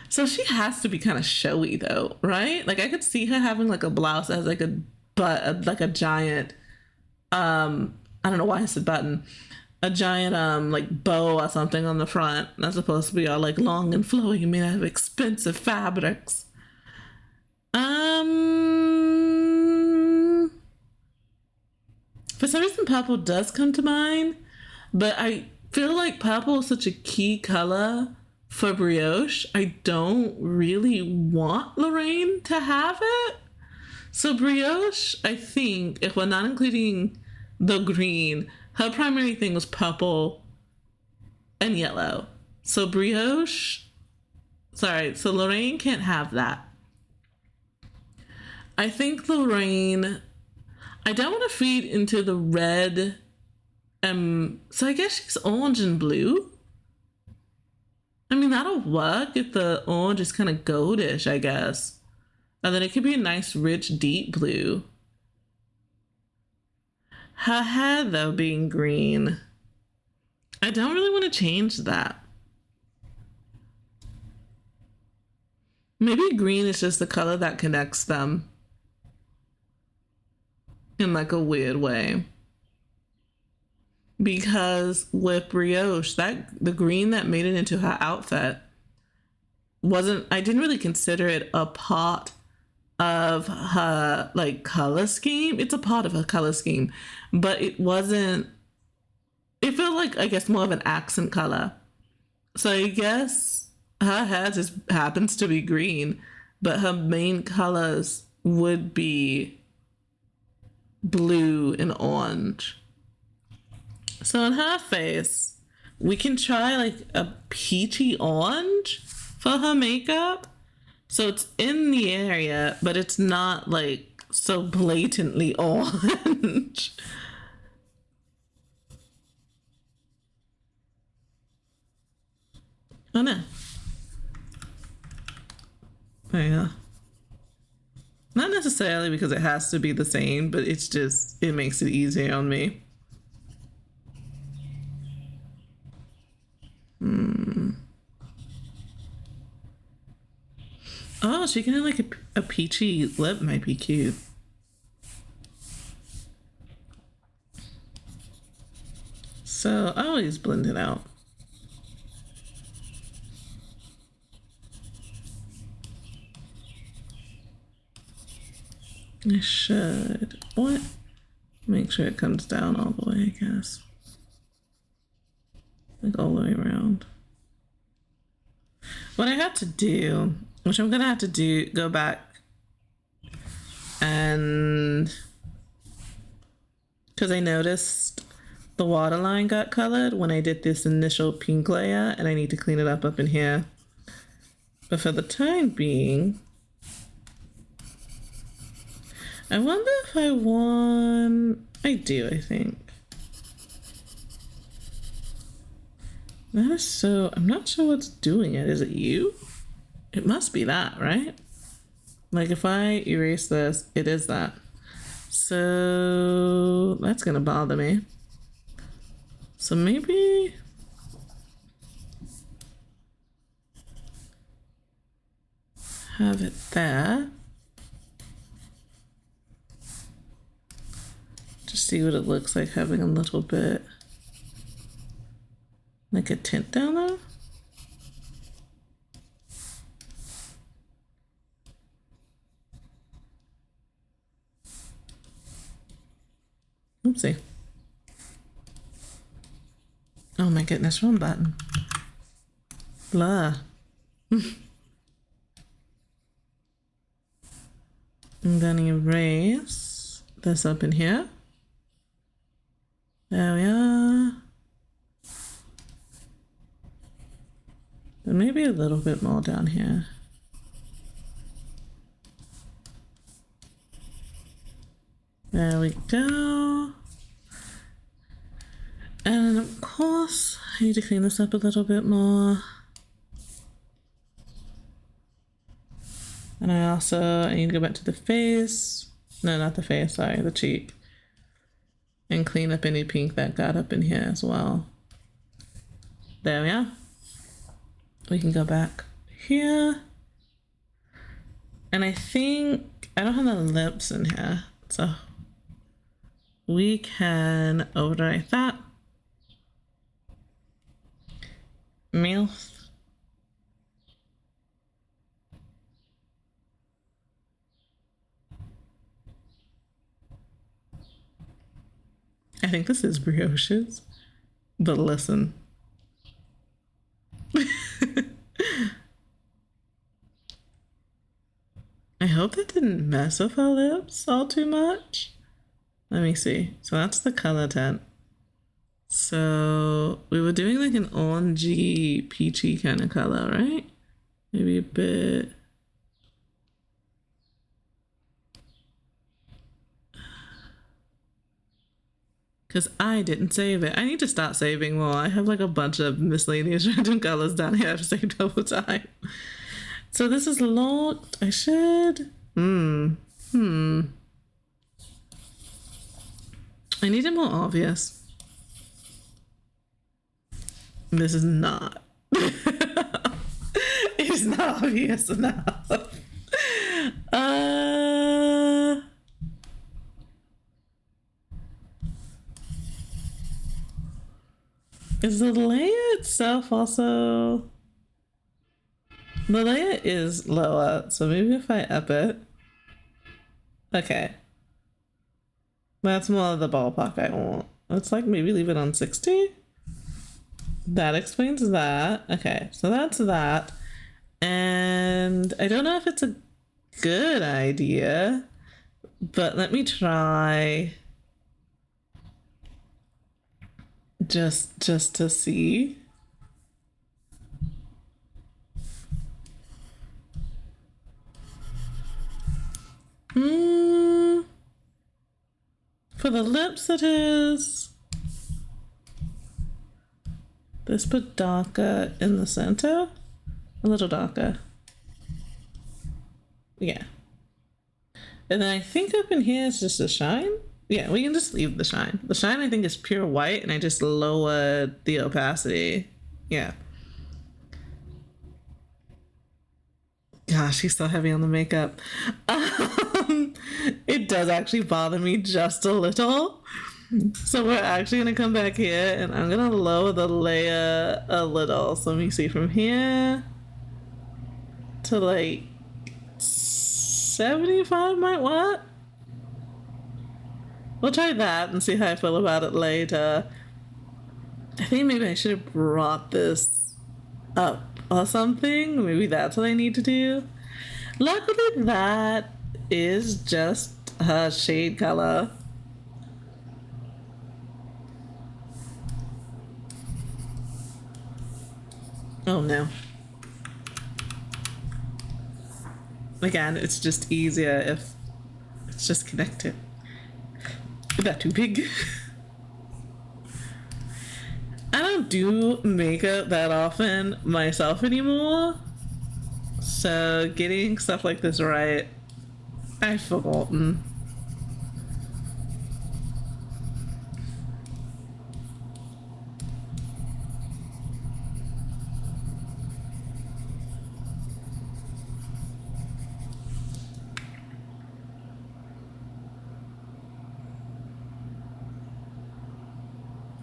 So she has to be kind of showy though, right? Like I could see her having like a blouse that has like a like a giant, I don't know why I said button, a giant like bow or something on the front. That's supposed to be all like long and flowing, made out of expensive fabrics. For some reason purple does come to mind, but I feel like purple is such a key color for brioche. I don't really want Lorraine to have it. So brioche, I think, if we're not including the green, her primary thing was purple and yellow. So brioche, so Lorraine can't have that. I think Lorraine, I don't want to feed into the red, so I guess she's orange and blue. I mean, that'll work if the orange is kind of goldish, I guess. And then it could be a nice, rich, deep blue. Her hair, though, being green, I don't really want to change that. Maybe green is just the color that connects them in like a weird way. Because with brioche, the green that made it into her outfit I didn't really consider it a part of her like color scheme. It's a part of her color scheme, but it felt like, I guess, more of an accent color. So I guess her hair just happens to be green, but her main colors would be blue and orange. So on her face, we can try like a peachy orange for her makeup. So it's in the area, but it's not like so blatantly orange. Oh no. Oh, yeah. Not necessarily because it has to be the same, but it's just, it makes it easier on me. Oh, she can have like a peachy lip, might be cute. So I always blend it out. I should. What? Make sure it comes down all the way, I guess. Like all the way around. What I had to do, which I'm gonna have to do, go back and, because I noticed the waterline got colored when I did this initial pink layer, and I need to clean it up in here. But for the time being, I wonder if I want, I do, I think. That is so, I'm not sure what's doing it. Is it you? It must be that, right? Like if I erase this, it is that. So that's gonna bother me. So maybe have it there. Just see what it looks like having a little bit like a tint down there. Oopsie. Oh my goodness, wrong button. Blah. And then erase this up in here. There we are. And maybe a little bit more down here. There we go. And of course, I need to clean this up a little bit more. And I need to go back to the face. No, not the face, sorry, the cheek. And clean up any pink that got up in here as well. There we are. We can go back here. And I think, I don't have the lips in here, so we can overwrite that. Mouth. I think this is brioches, but listen. I hope that didn't mess with our lips all too much. Let me see. So that's the color tint. So we were doing like an orangey, peachy kind of color, right? Maybe a bit. Because I didn't save it. I need to start saving more. I have like a bunch of miscellaneous random colors down here I've saved over time. So this is locked. I should. I need it more obvious. This is not. It's not obvious enough. Is the layer itself also... The layer is lower, so maybe if I up it... Okay. That's more of the ballpark I want. Let's like maybe leave it on 60? That explains that. Okay, so that's that. And I don't know if it's a good idea, but let me try... Just to see. For the lips it is. Let's put darker in the center. A little darker. Yeah. And then I think up in here is just a shine. Yeah, we can just leave the shine. The shine I think is pure white, and I just lowered the opacity. Yeah. Gosh, he's so heavy on the makeup. It does actually bother me just a little. So we're actually going to come back here, and I'm going to lower the layer a little. So let me see, from here to like 75 might work. We'll try that and see how I feel about it later. I think maybe I should have brought this up or something. Maybe that's what I need to do. Luckily, that is just her shade color. Oh no. Again, it's just easier if it's just connected. Is that too big? I don't do makeup that often myself anymore. So getting stuff like this right, I've forgotten.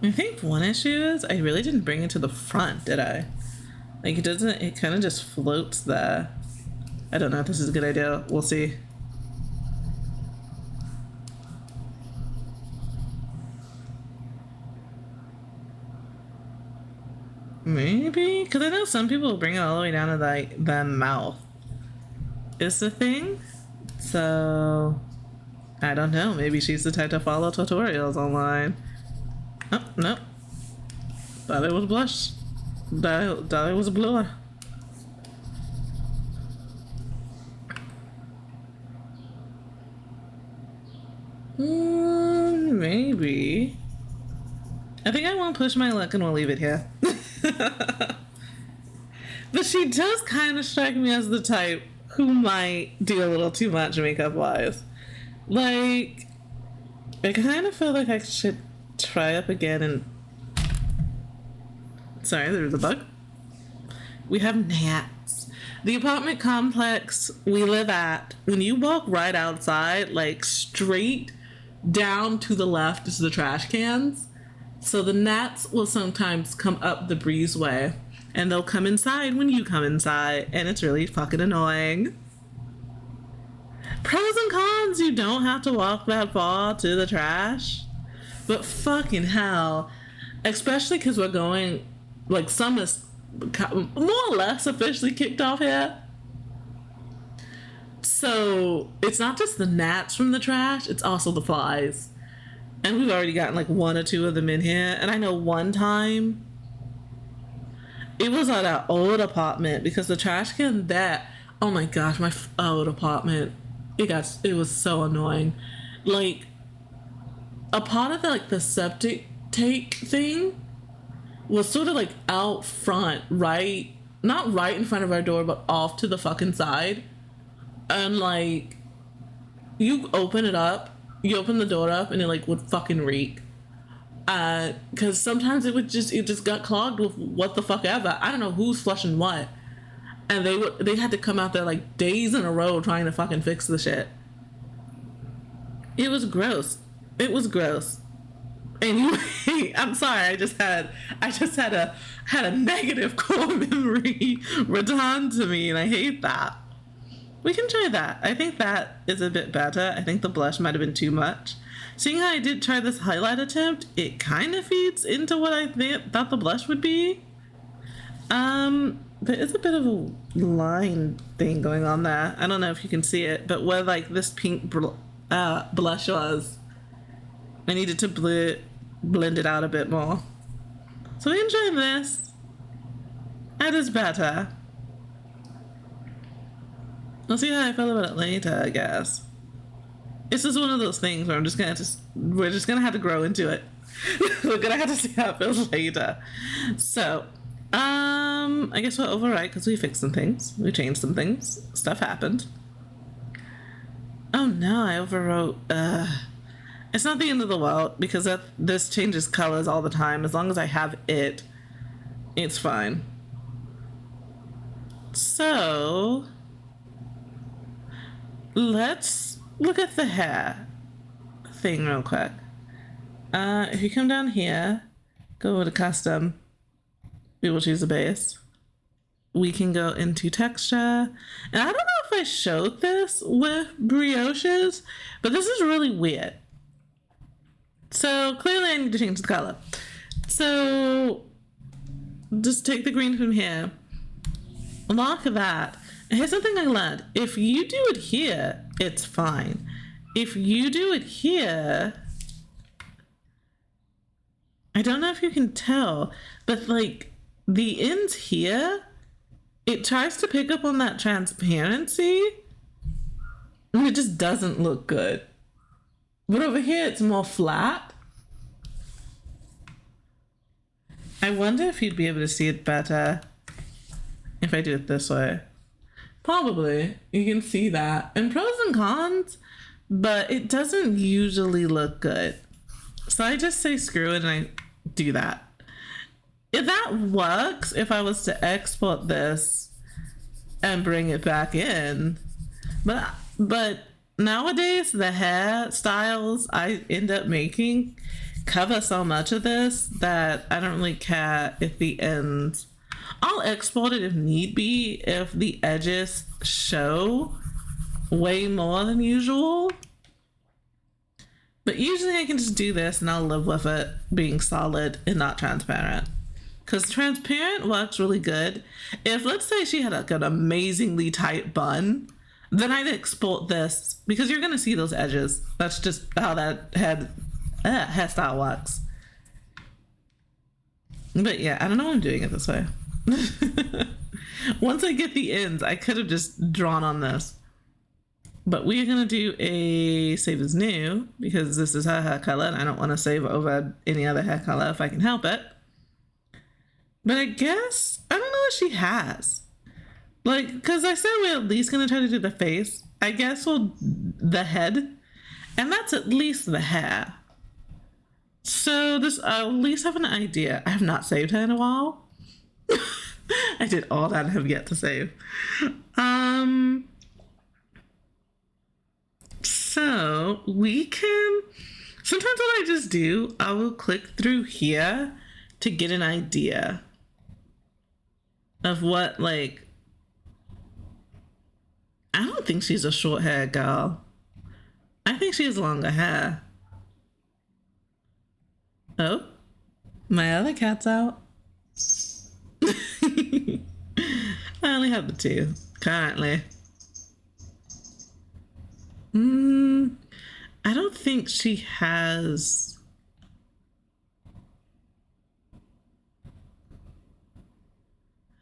I think one issue is I really didn't bring it to the front, did I? Like it doesn't, it kind of just floats there. I don't know if this is a good idea. We'll see. Maybe? Because I know some people bring it all the way down to like the mouth. Is the thing? So I don't know. Maybe she's the type to follow tutorials online. Oh, no. Thought it was blush. Thought it was a bluer. Maybe. I think I won't push my luck and we'll leave it here. But she does kind of strike me as the type who might do a little too much makeup wise. Like, I kind of feel like I should try up again and... Sorry, there's a bug. We have gnats. The apartment complex we live at, when you walk right outside, like straight down to the left is the trash cans. So the gnats will sometimes come up the breezeway and they'll come inside when you come inside, and it's really fucking annoying. Pros and cons, you don't have to walk that far to the trash. But fucking hell, especially because we're going, like, summer's more or less officially kicked off here. So it's not just the gnats from the trash, it's also the flies. And we've already gotten like one or two of them in here. And I know one time it was at our old apartment because the trash can that, oh my gosh, my old apartment, it was so annoying. Like, a part of the, like, the septic tank thing was sort of like out front, right? Not right in front of our door, but off to the fucking side. And like, you open it up, you open the door up, and it like would fucking reek. Because sometimes it just got clogged with what the fuck ever. I don't know who's flushing what. And they had to come out there like days in a row trying to fucking fix the shit. It was gross. It was gross. Anyway, I'm sorry. I just had a negative core memory return to me, and I hate that. We can try that. I think that is a bit better. I think the blush might have been too much. Seeing how I did try this highlight attempt, it kind of feeds into what I thought the blush would be. There is a bit of a line thing going on there. I don't know if you can see it, but where like this pink blush was, I needed to blend it out a bit more. So we can try this. That is better. I'll see how I feel about it later, I guess. It's just one of those things where we're just gonna have to grow into it. We're gonna have to see how it feels later. So, I guess we're over right because we fixed some things. We changed some things. Stuff happened. Oh no, I overwrote. It's not the end of the world because this changes colors all the time. As long as I have it, it's fine. So let's look at the hair thing real quick. If you come down here, go over to custom, we will choose a base. We can go into texture. And I don't know if I showed this with brioches, but this is really weird. So clearly I need to change the color. So just take the green from here. Lock that. And here's something I learned. If you do it here, it's fine. If you do it here, I don't know if you can tell, but like the ends here, it tries to pick up on that transparency and it just doesn't look good. But over here, it's more flat. I wonder if you'd be able to see it better if I do it this way. Probably. You can see that. And pros and cons, but it doesn't usually look good. So I just say screw it and I do that. If that works, if I was to export this and bring it back in, but nowadays the hairstyles I end up making cover so much of this that I don't really care if the ends. I'll export it if need be if the edges show way more than usual. But usually I can just do this and I'll live with it being solid and not transparent. Because transparent works really good. If, let's say, she had like an amazingly tight bun, then I'd export this because you're going to see those edges. That's just how that hairstyle works. But yeah, I don't know why I'm doing it this way. Once I get the ends, I could have just drawn on this. But we're going to do a save as new because this is her hair color and I don't want to save over any other hair color if I can help it. But I guess, I don't know what she has. Like, because I said we're at least going to try to do the face. I guess the head. And that's at least the hair. So I'll at least have an idea. I have not saved her in a while. I did all that and have yet to save. So we can, sometimes what I just do, I will click through here to get an idea of what, like, I don't think she's a short hair girl. I think she has longer hair. Oh, my other cat's out. I only have the two currently. I don't think she has.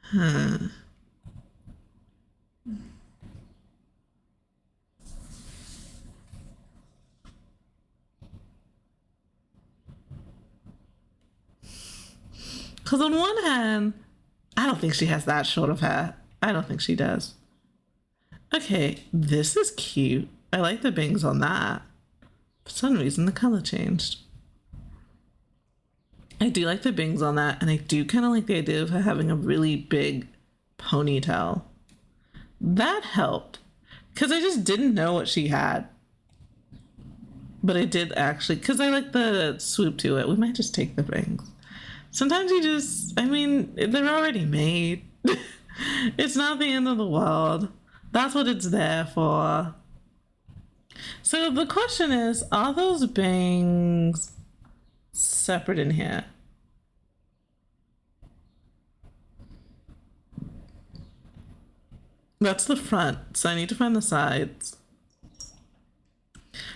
Huh. Because on one hand, I don't think she has that short of hair. I don't think she does. Okay, this is cute. I like the bangs on that. For some reason, the color changed. I do like the bangs on that, and I do kind of like the idea of her having a really big ponytail. That helped, because I just didn't know what she had. But I did actually, because I like the swoop to it. We might just take the bangs. Sometimes you just, I mean, they're already made. It's not the end of the world. That's what it's there for. So the question is, are those bangs separate in here? That's the front, so I need to find the sides.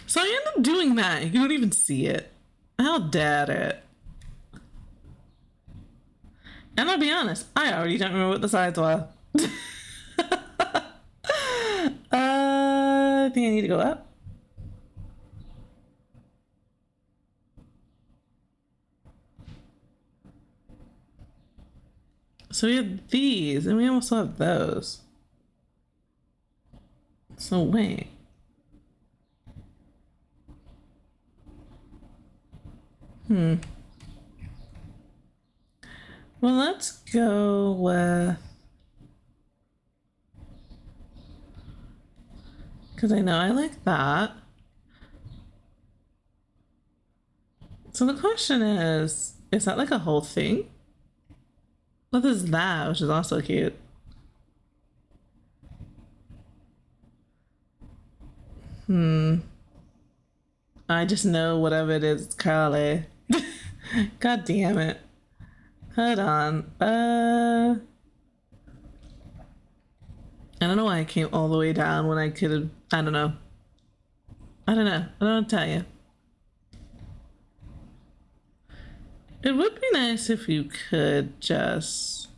So I end up doing that. You don't even see it. How dare it? And I'll be honest, I already don't remember what the sides were. I think I need to go up. So we have these, and we also have those. So wait. Well, let's go with... Because I know I like that. So the question is that like a whole thing? What is that, which is also cute? I just know whatever it is, it's curly. God damn it. Hold on. I don't know why I came all the way down when I could have... I don't know. I don't know. I don't tell you. It would be nice if you could just...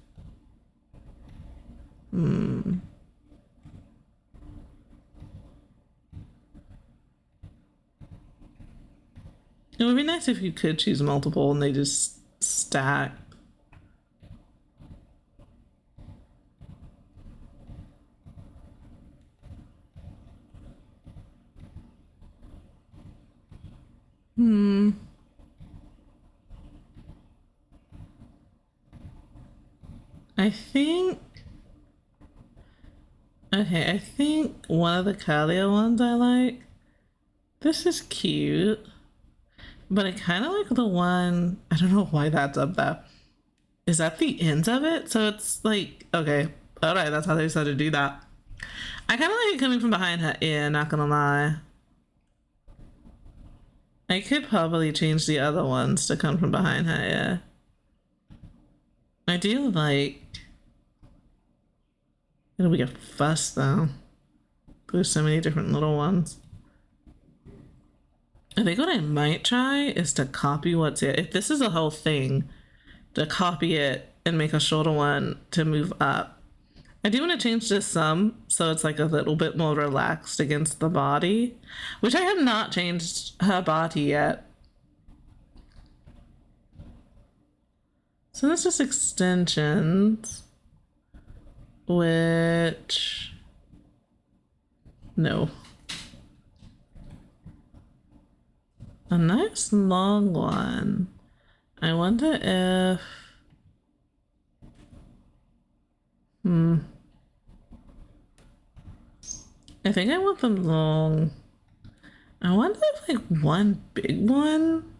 It would be nice if you could choose multiple and they just stack. I think... Okay, I think one of the Kalia ones I like. This is cute. But I kind of like the one... I don't know why that's up there. Is that the ends of it? So it's like... Okay. Alright, that's how they decided to do that. I kind of like it coming from behind her ear, not gonna lie. I could probably change the other ones to come from behind her ear. I do like... It'll be a fuss though. There's so many different little ones. I think what I might try is to copy what's here. If this is a whole thing, to copy it and make a shorter one to move up. I do want to change this some so it's like a little bit more relaxed against the body, which I have not changed her body yet. So this is extensions, which, no. A nice long one. I wonder if... I think I want them long. I wonder if like one big one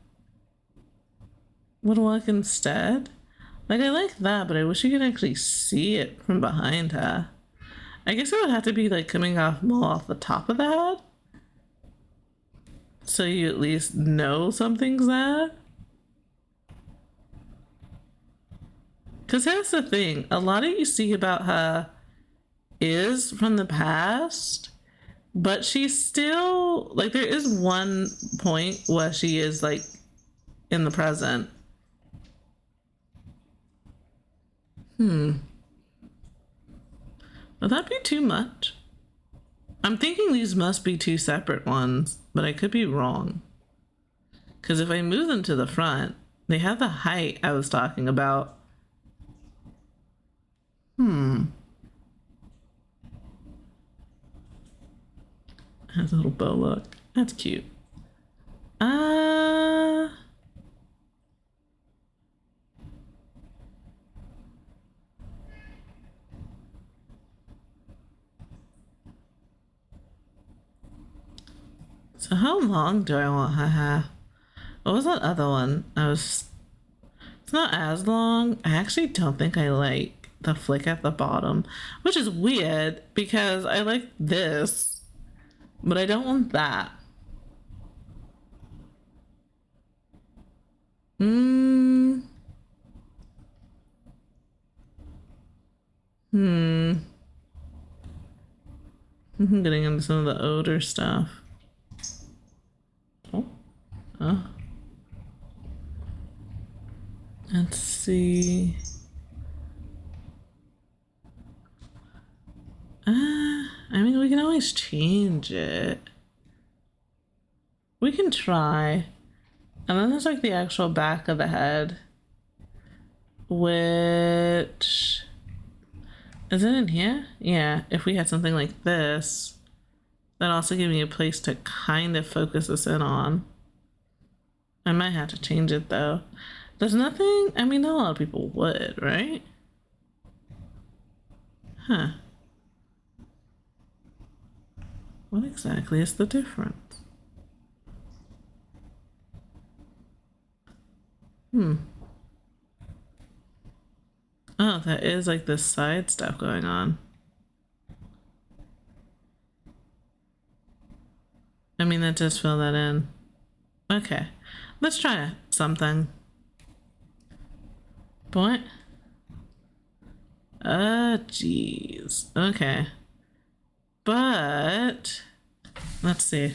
would work instead. Like I like that, but I wish you could actually see it from behind her. I guess it would have to be like coming off more off the top of the head. So you at least know something's there. Because here's the thing. A lot of you see about her is from the past. But she's still... Like there is one point where she is like in the present. Would that be too much? I'm thinking these must be two separate ones, but I could be wrong. Because if I move them to the front, they have the height I was talking about. Has a little bow look. That's cute. So how long do I want her hair? What was that other one? It's not as long. I actually don't think I like the flick at the bottom, which is weird because I like this, but I don't want that. I'm getting into some of the odor stuff. Oh. Let's see. I mean, we can always change it. We can try. And then there's like the actual back of the head, which... Is it in here? Yeah, if we had something like this, that also give me a place to kind of focus this in on. I might have to change it though. There's nothing, I mean, not a lot of people would, right? Huh. What exactly is the difference? Oh, that is like this side stuff going on. I mean, that does fill that in. Okay, let's try something. What? Geez. Okay. But, let's see.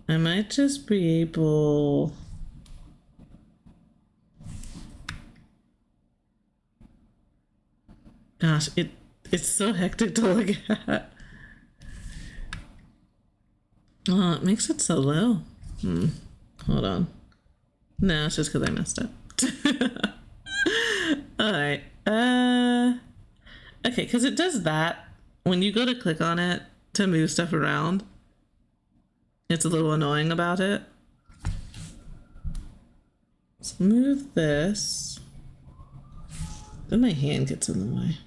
I might just be able... Gosh, it's so hectic to look at. Oh, it makes it so low. Hold on. No, it's just because I messed up. Alright. Okay, because it does that. When you go to click on it to move stuff around, it's a little annoying about it. Let's move this. Then my hand gets in the way.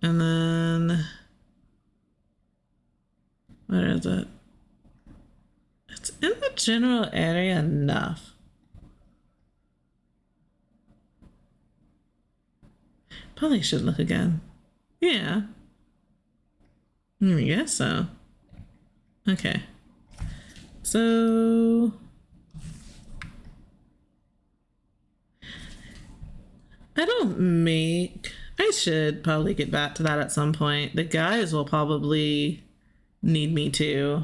And then... Where is it? It's in the general area enough. Probably should look again. Yeah. I guess so. Okay. So... I should probably get back to that at some point. The guys will probably need me to.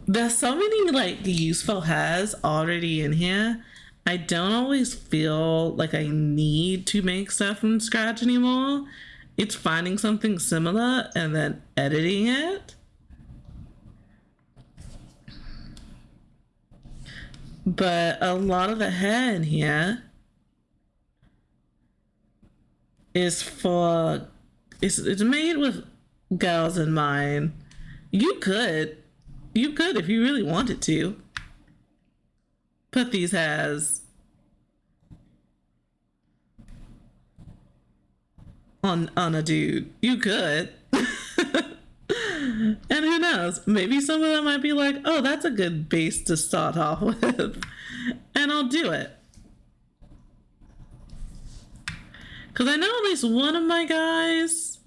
There's so many like useful has already in here. I don't always feel like I need to make stuff from scratch anymore. It's finding something similar and then editing it. But a lot of the hair in here is for... It's made with girls in mind. You could if you really wanted to put these hairs on a dude. You could. And who knows, maybe some of them might be like, oh, that's a good base to start off with, and I'll do it. Because I know at least one of my guys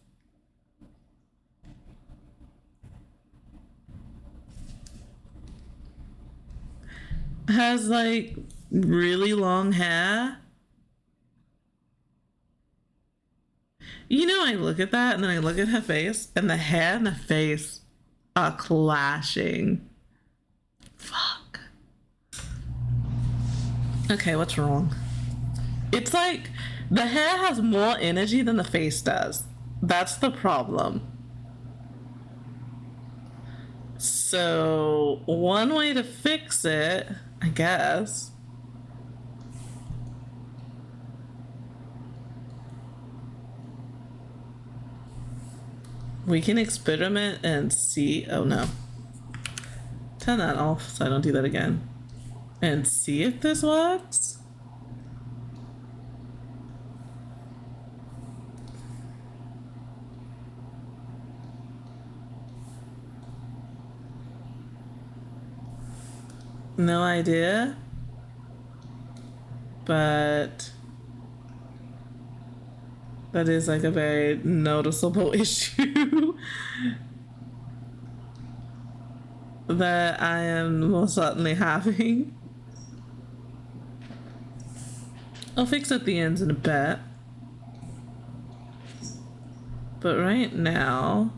has like really long hair. You know, I look at that and then I look at her face, and the hair and the face are clashing. Fuck. Okay, what's wrong? It's like the hair has more energy than the face does. That's the problem. So, one way to fix it, I guess, we can experiment and see. Oh no. Turn that off so I don't do that again. And see if this works. No idea. But that is like a very noticeable issue that I am most certainly having. I'll fix up the ends in a bit. But right now,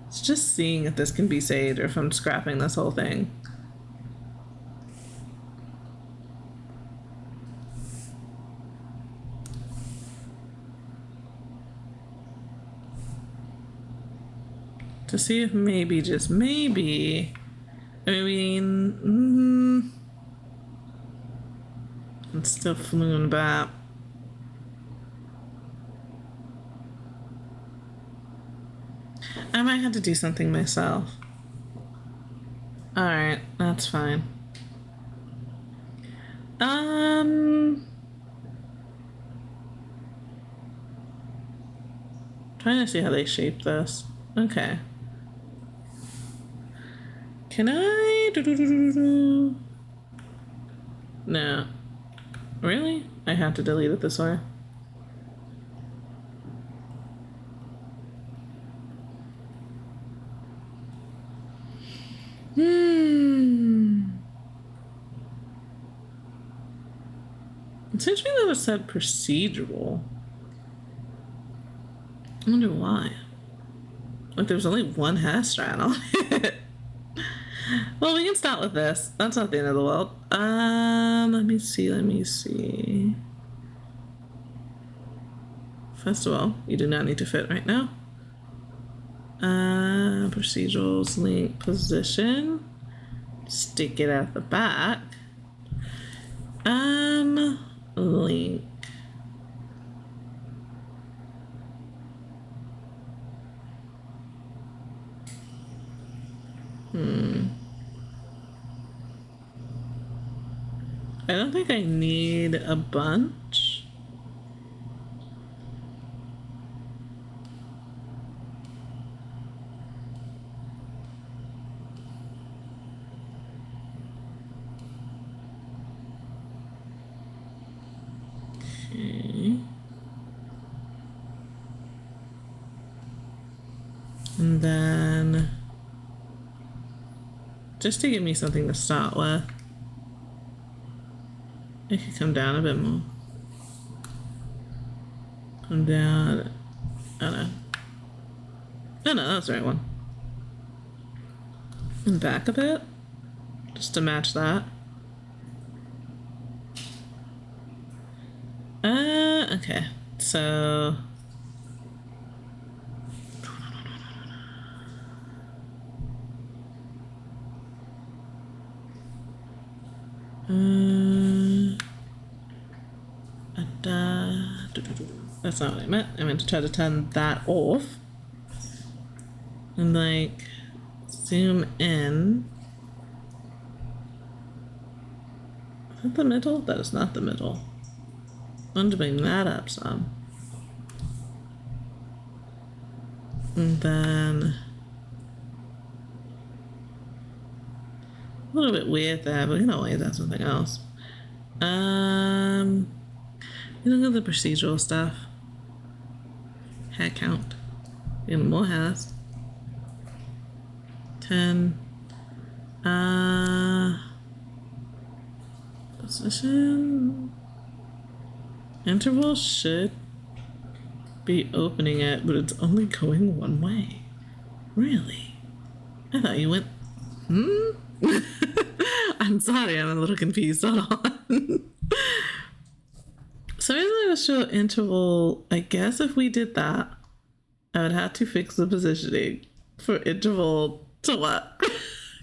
it's just seeing if this can be saved or if I'm scrapping this whole thing. To see if maybe, just maybe, I mean, it's still flew back. I might have to do something myself. Alright, that's fine. Trying to see how they shape this. Okay. Can I? No. Really? I have to delete it this way. It seems to me that it said procedural. I wonder why. Like there's only one hair strand on it. Well, we can start with this. That's not the end of the world. Let me see. First of all, you do not need to fit right now. Procedurals, link, position. Stick it at the back. Link. I don't think I need a bunch. Okay. And then just to give me something to start with, it could come down a bit more. Come down. Oh no. Oh no, that's the right one. And back a bit. Just to match that. Okay. So that's not what I meant. I meant to try to turn that off and like zoom in. Is that the middle? That is not the middle. I want to bring that up some. And then a little bit weird there, but we can always add something else. You look at the procedural stuff. Hair count. Even more hairs. 10. Position. Interval should be opening it, but it's only going one way. Really? I thought you went. I'm sorry, I'm a little confused. Hold on. So I was show interval. I guess if we did that, I would have to fix the positioning for interval to what?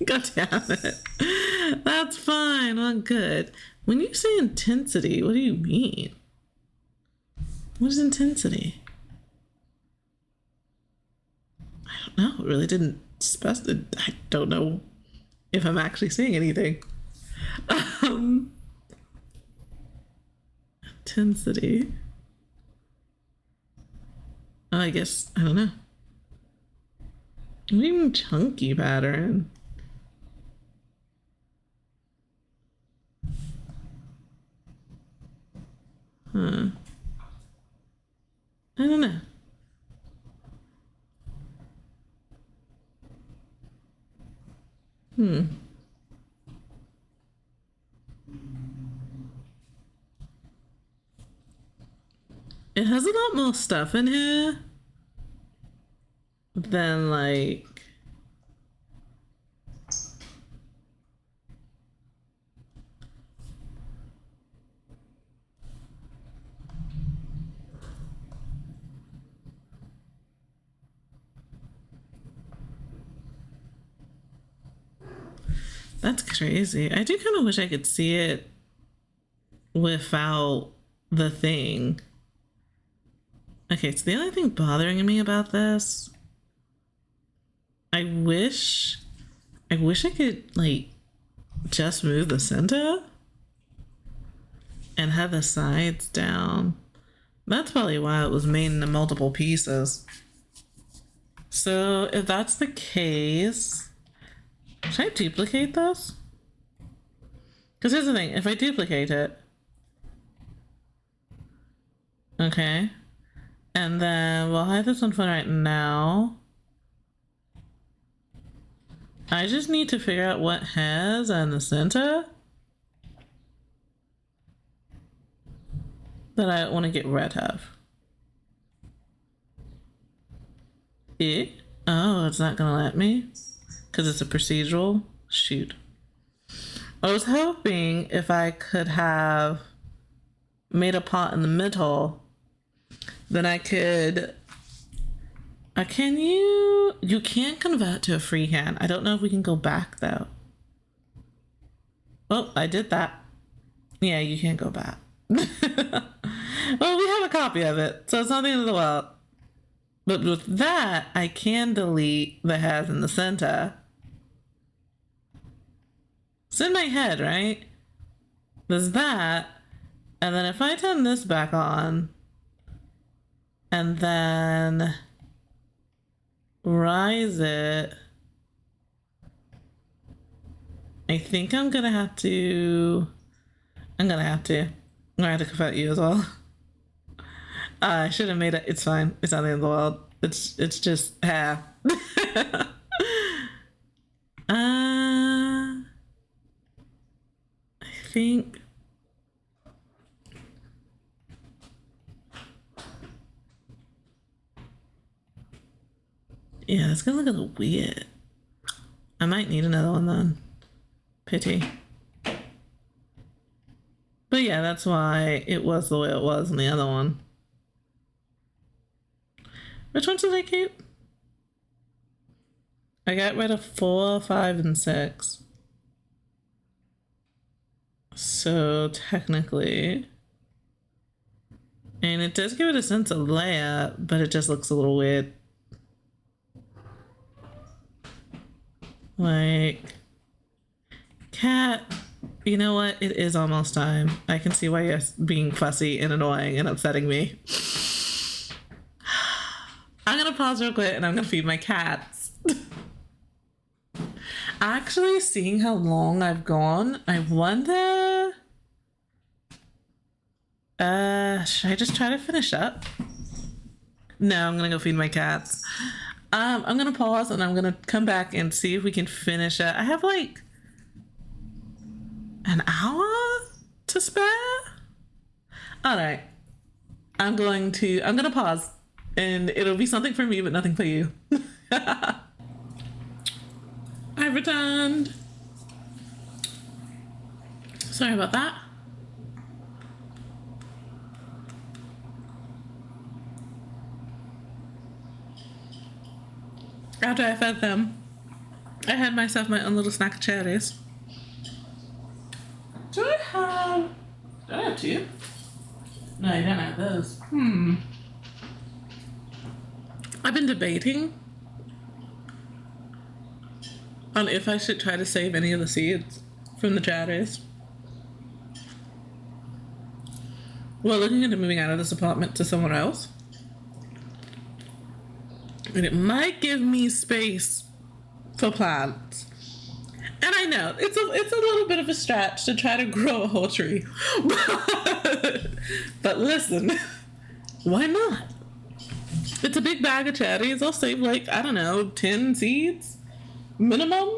God damn it. That's fine. Well, good. When you say intensity, what do you mean? What is intensity? I don't know. It really didn't specify. I don't know if I'm actually seeing anything. Intensity. I guess, I don't know. Even chunky pattern. Huh. I don't know. It has a lot more stuff in here than like that's crazy. I do kind of wish I could see it without the thing. Okay, so the only thing bothering me about this, I wish I wish I could, like, just move the center and have the sides down. That's probably why it was made into multiple pieces. So if that's the case, should I duplicate this? Because here's the thing, if I duplicate it, okay, and then we'll hide this one for right now. I just need to figure out what has in the center that I want to get rid of. Oh, it's not gonna let me because it's a procedural. Shoot. I was hoping if I could have made a pot in the middle, then I could. Can you? You can't convert to a freehand. I don't know if we can go back though. Oh, I did that. Yeah, you can't go back. Well, we have a copy of it, so it's not the end of the world. But with that, I can delete the has in the center. It's in my head, right? There's that. And then if I turn this back on, and then rise it, I think I'm gonna have to convert you as well. I should have made it. It's fine. It's not the end of the world. It's just hair. I think. Yeah, it's gonna look a little weird. I might need another one then. Pity. But yeah, that's why it was the way it was in the other one. Which ones did I keep? I got rid of 4, 5, and 6. So technically, and it does give it a sense of layout, but it just looks a little weird. Like, cat, you know what? It is almost time. I can see why you're being fussy and annoying and upsetting me. I'm gonna pause real quick and I'm gonna feed my cats. Actually, seeing how long I've gone, I wonder... should I just try to finish up? No, I'm gonna go feed my cats. I'm gonna pause and I'm gonna come back and see if we can finish it. I have like an hour to spare. All right, I'm gonna pause and it'll be something for me but nothing for you. I've returned. Sorry about that. After I fed them, I had myself my own little snack of cherries. Do I have two? No, I don't have those. I've been debating on if I should try to save any of the seeds from the cherries. Well, looking into moving out of this apartment to somewhere else. And it might give me space for plants. And I know, it's a little bit of a stretch to try to grow a whole tree. But listen, why not? It's a big bag of cherries. I'll save like, I don't know, 10 seeds minimum.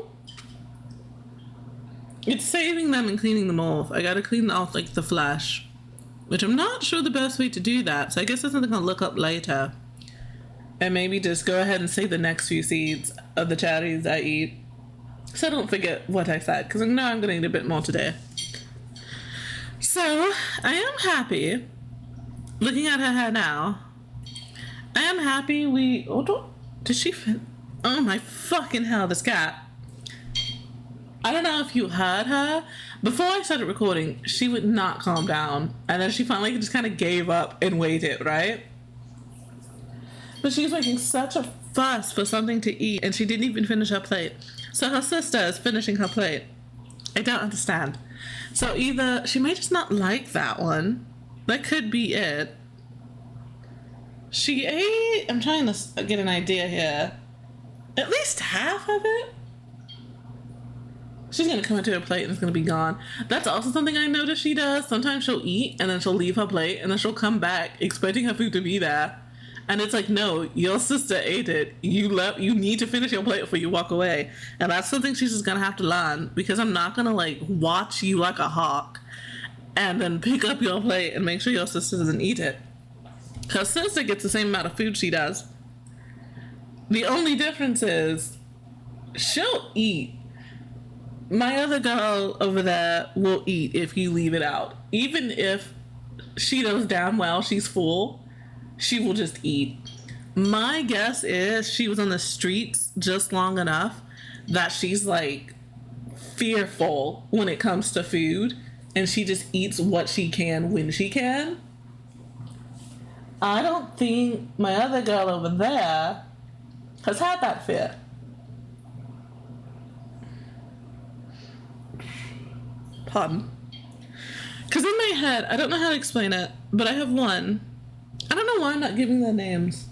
It's saving them and cleaning them off. I gotta clean off like the flesh, which I'm not sure the best way to do that. So I guess that's something I'll look up later. And maybe just go ahead and save the next few seeds of the cherries I eat, so I don't forget what I said, because I know I'm going to eat a bit more today. So, I am happy, looking at her hair now, I am happy did she fit? Oh my fucking hell, this cat. I don't know if you heard her. Before I started recording, she would not calm down. And then she finally just kind of gave up and waited, right? But she was making such a fuss for something to eat, and she didn't even finish her plate. So her sister is finishing her plate. I don't understand. So either she may just not like that one. That could be it. She ate, I'm trying to get an idea here, at least half of it. She's gonna come into her plate and it's gonna be gone. That's also something I notice she does. Sometimes she'll eat and then she'll leave her plate and then she'll come back expecting her food to be there. And it's like, no, your sister ate it. You need to finish your plate before you walk away. And that's something she's just gonna have to learn, because I'm not gonna like watch you like a hawk and then pick up your plate and make sure your sister doesn't eat it. Her sister gets the same amount of food she does. The only difference is she'll eat. My other girl over there will eat if you leave it out. Even if she knows damn well she's full, she will just eat. My guess is she was on the streets just long enough that she's like fearful when it comes to food, and she just eats what she can when she can. I don't think my other girl over there has had that fear. Pardon. Because in my head, I don't know how to explain it, but I have one. I don't know why I'm not giving their names.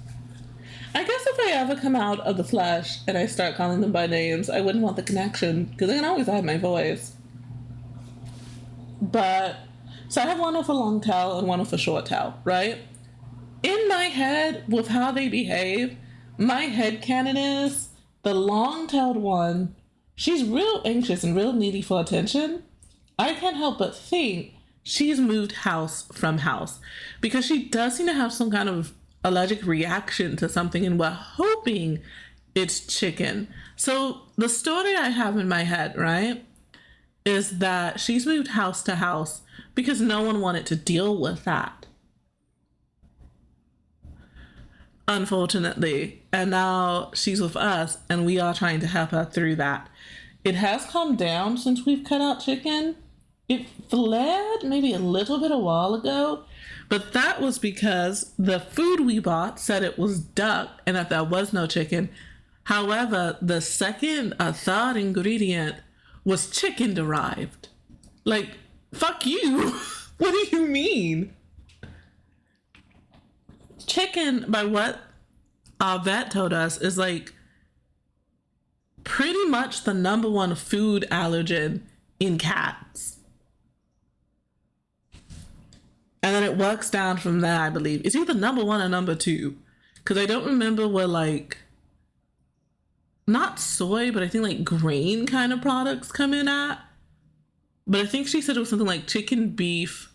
I guess if I ever come out of the flesh and I start calling them by names, I wouldn't want the connection, because I can always hide my voice. But, so I have one with a long tail and one with a short tail, right? In my head, with how they behave, my headcanon is the long-tailed one, she's real anxious and real needy for attention. I can't help but think she's moved house from house, because she does seem to have some kind of allergic reaction to something, and we're hoping it's chicken. So the story I have in my head, right, is that she's moved house to house because no one wanted to deal with that, unfortunately. And now she's with us and we are trying to help her through that. It has calmed down since we've cut out chicken. It flared maybe a little bit a while ago, but that was because the food we bought said it was duck and that there was no chicken. However, the second or third ingredient was chicken derived. Like, fuck you. What do you mean? Chicken, by what our vet told us, is like pretty much the number one food allergen in cats. And then it works down from there, I believe. It's either number one or number two. Because I don't remember where, like, not soy, but I think, like, grain kind of products come in at. But I think she said it was something like chicken, beef,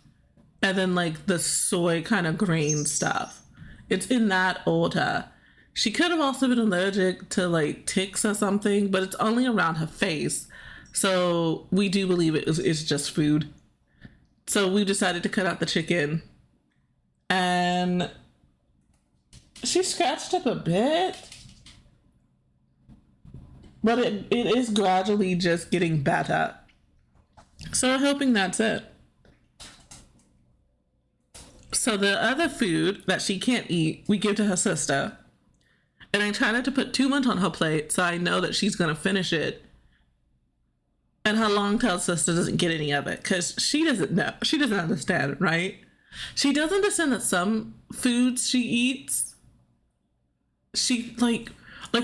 and then, like, the soy kind of grain stuff. It's in that order. She could have also been allergic to, like, ticks or something, but it's only around her face. So we do believe it's just food. So we decided to cut out the chicken, and she scratched up a bit, but it is gradually just getting better. So we're hoping that's it. So the other food that she can't eat, we give to her sister. And I try not to put too much on her plate, so I know that she's going to finish it. And her long-tailed sister doesn't get any of it because she doesn't know. She doesn't understand, right? She does understand that some foods she eats, she like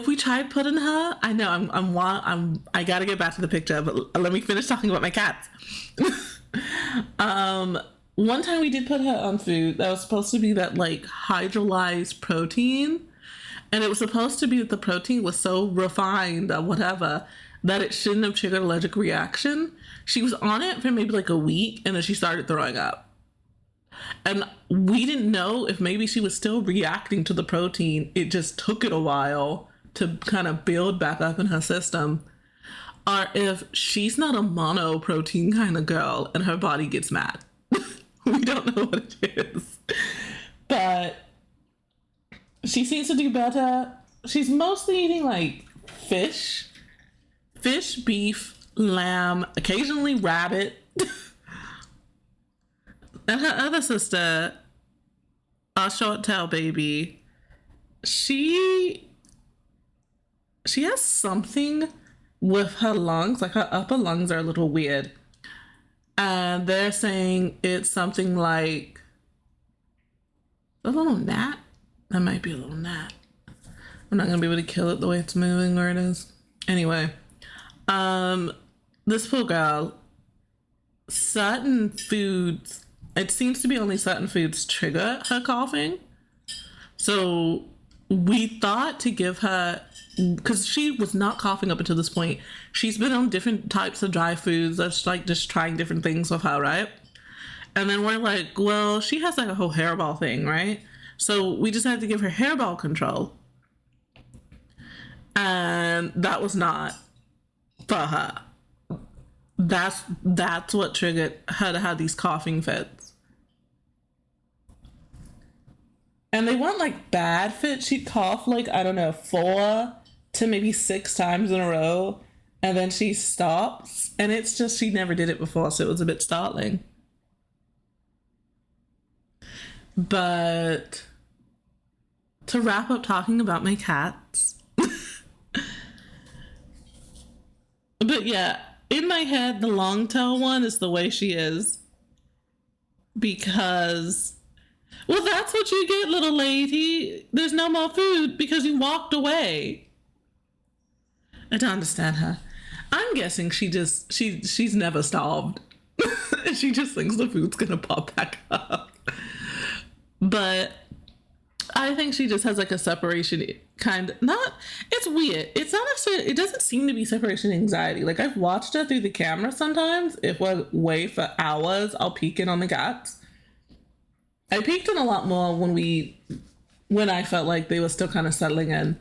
we tried putting her. I know I gotta get back to the picture, but let me finish talking about my cats. One time we did put her on food that was supposed to be that like hydrolyzed protein, and it was supposed to be that the protein was so refined or whatever that it shouldn't have triggered allergic reaction. She was on it for maybe like a week, and then she started throwing up. And we didn't know if maybe she was still reacting to the protein. It just took it a while to kind of build back up in her system. Or if she's not a mono protein kind of girl and her body gets mad. We don't know what it is. But she seems to do better. She's mostly eating like fish, beef, lamb, occasionally rabbit. And her other sister, our short tail baby, she has something with her lungs, like her upper lungs are a little weird. And they're saying it's something like a little gnat. That might be a little gnat. I'm not gonna be able to kill it the way it's moving where it is. Anyway, this poor girl, certain foods, it seems to be only certain foods trigger her coughing. So we thought to give her, because she was not coughing up until this point. She's been on different types of dry foods. That's like just trying different things with her, right? And then we're like, well, she has like a whole hairball thing, right? So we just had to give her hairball control. And that was not for her. That's what triggered her to have these coughing fits. And they weren't like bad fits. She'd cough like, I don't know, 4 to maybe 6 times in a row. And then she stops. And it's just, she never did it before, so it was a bit startling. But to wrap up talking about my cats. But yeah, in my head, the long tail one is the way she is. Because, well, that's what you get, little lady. There's no more food because you walked away. I don't understand her. I'm guessing she's never starved. She just thinks the food's gonna pop back up. But I think she just has like a separation it's weird. It's not necessarily, it doesn't seem to be separation anxiety. Like I've watched her through the camera sometimes. If we're away for hours, I'll peek in on the cats. I peeked in a lot more when I felt like they were still kind of settling in.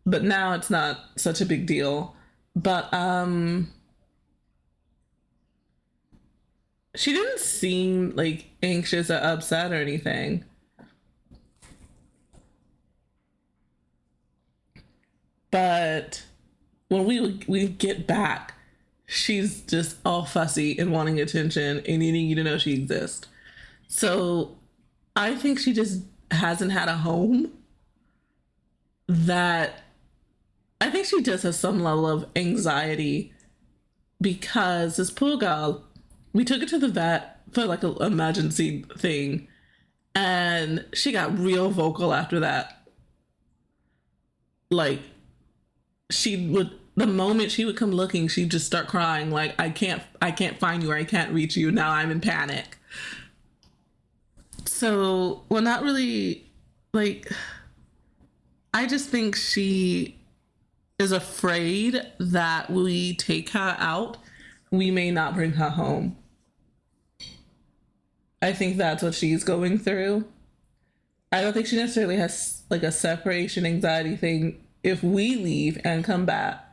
But now it's not such a big deal. But she didn't seem like anxious or upset or anything. But when we get back, she's just all fussy and wanting attention and needing you to know she exists. So I think she just hasn't had a home. That I think she just has some level of anxiety because this poor girl, we took her to the vet for like an emergency thing, and she got real vocal after that. Like, the moment she would come looking, she'd just start crying like, I can't find you, or I can't reach you, now I'm in panic. So we're not really like, I just think she is afraid that we take her out, we may not bring her home. I think that's what she's going through. I don't think she necessarily has like a separation anxiety thing if we leave and come back,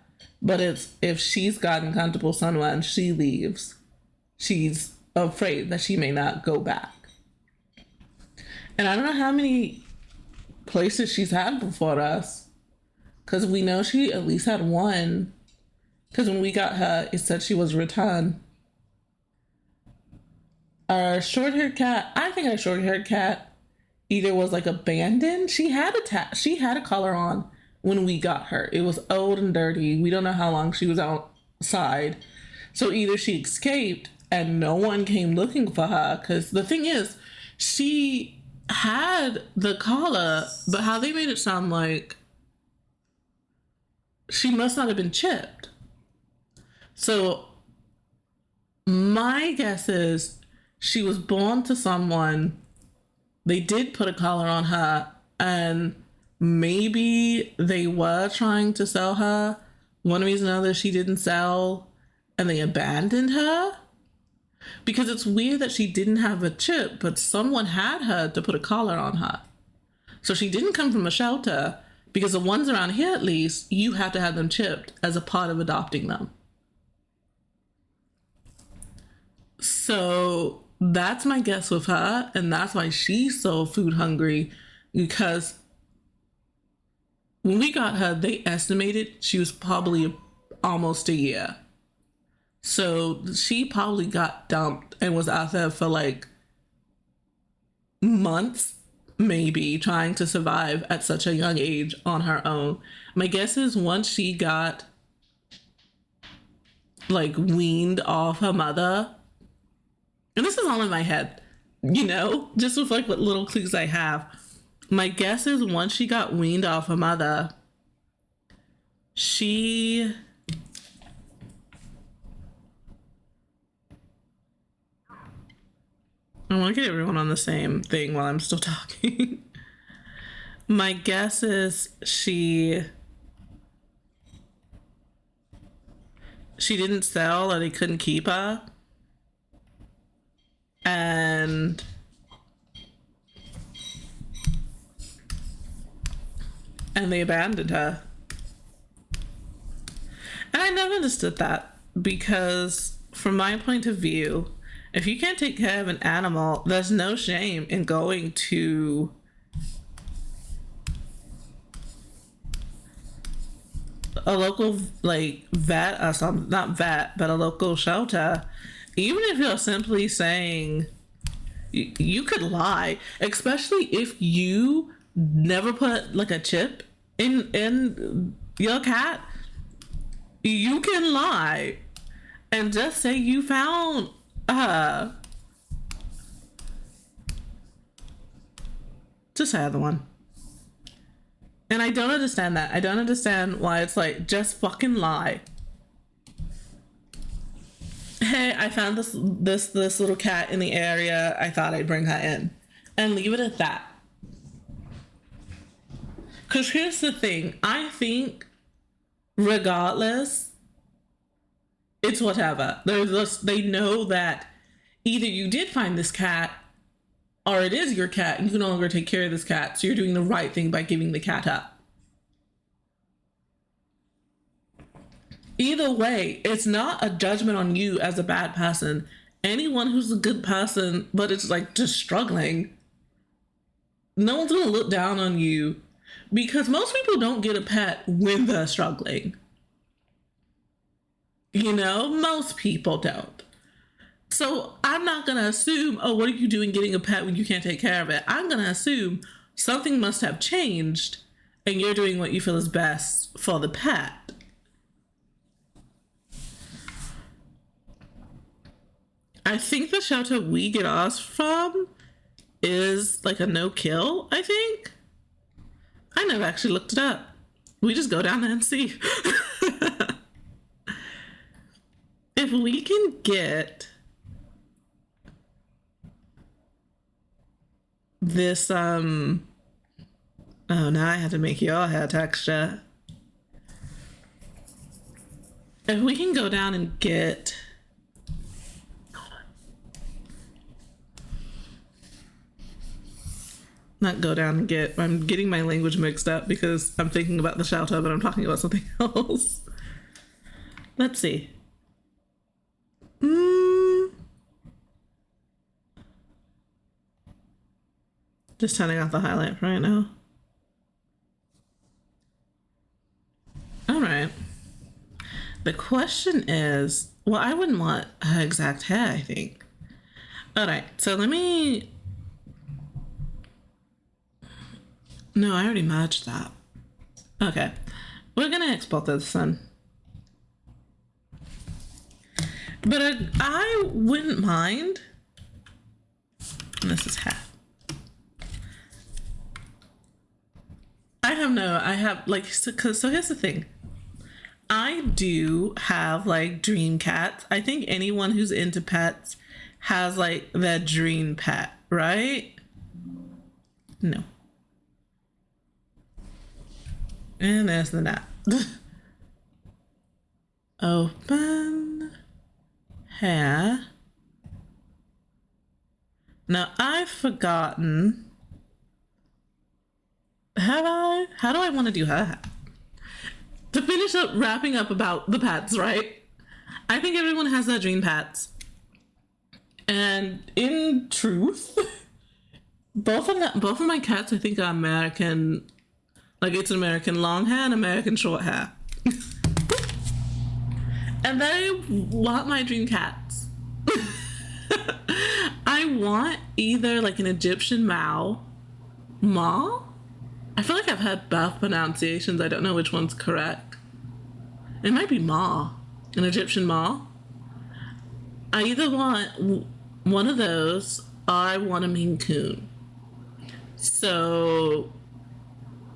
but it's if she's gotten comfortable somewhere and she leaves, she's afraid that she may not go back. And I don't know how many places she's had before us, because we know she at least had one, because when we got her, it said she was returned. Our short-haired cat, I think our short-haired cat either was like abandoned. She had a collar on when we got her. It was old and dirty. We don't know how long she was outside. So either she escaped and no one came looking for her, because the thing is, she had the collar, but how they made it sound like she must not have been chipped. So my guess is she was born to someone, they did put a collar on her, and maybe they were trying to sell her. One reason or another she didn't sell, and they abandoned her. Because it's weird that she didn't have a chip, but someone had her to put a collar on her. So she didn't come from a shelter, because the ones around here, at least, you have to have them chipped as a part of adopting them. So that's my guess with her, and that's why she's so food hungry, because when we got her, they estimated she was probably almost a year. So she probably got dumped and was out there for like months, maybe, trying to survive at such a young age on her own. My guess is once she got like weaned off her mother. And this is all in my head, you know, just with like what little clues I have. My guess is once she got weaned off her mother, she I want to get everyone on the same thing while I'm still talking. My guess is she didn't sell or they couldn't keep her. And they abandoned her. And I never understood that because from my point of view, if you can't take care of an animal, there's no shame in going to a local like vet or something, not vet, but a local shelter. Even if you're simply saying you could lie, especially if you never put like a chip in your cat, you can lie and just say you found just say the one. And I don't understand that. I don't understand why it's like just fucking lie. Hey, I found this little cat in the area. I thought I'd bring her in, and leave it at that. Because here's the thing. I think regardless, it's whatever. They know that either you did find this cat or it is your cat and you can no longer take care of this cat. So you're doing the right thing by giving the cat up. Either way, it's not a judgment on you as a bad person. Anyone who's a good person, but it's like just struggling, no one's gonna look down on you because most people don't get a pet when they're struggling. You know, most people don't. So I'm not gonna assume, oh, what are you doing getting a pet when you can't take care of it? I'm gonna assume something must have changed and you're doing what you feel is best for the pet. I think the shelter we get ours from is like a no-kill, I think. I never actually looked it up. We just go down there and see. If we can get this, oh, now I had to make your hair texture. If we can go down and get not go down and get, I'm getting my language mixed up because I'm thinking about the shelter, but I'm talking about something else. Let's see. Just turning off the highlight for right now. All right. The question is, well, I wouldn't want her exact hair, I think. All right, so let me, no, I already merged that. Okay, we're gonna export this then. But I wouldn't mind, and this is half. I have like, so here's the thing. I do have like dream cats. I think anyone who's into pets has like their dream pet, right? No. And there's the nap. Open hair. Now I've forgotten. Have I? How do I want to do her? To finish up wrapping up about the pets, right? I think everyone has their dream pets. And in truth, both of my cats I think are American, like it's an American long hair and American short hair. And they want my dream cats. I want either like an Egyptian Mao. I feel like I've had both pronunciations. I don't know which one's correct. It might be Ma. An Egyptian mall. I either want one of those or I want a Maine Coon. So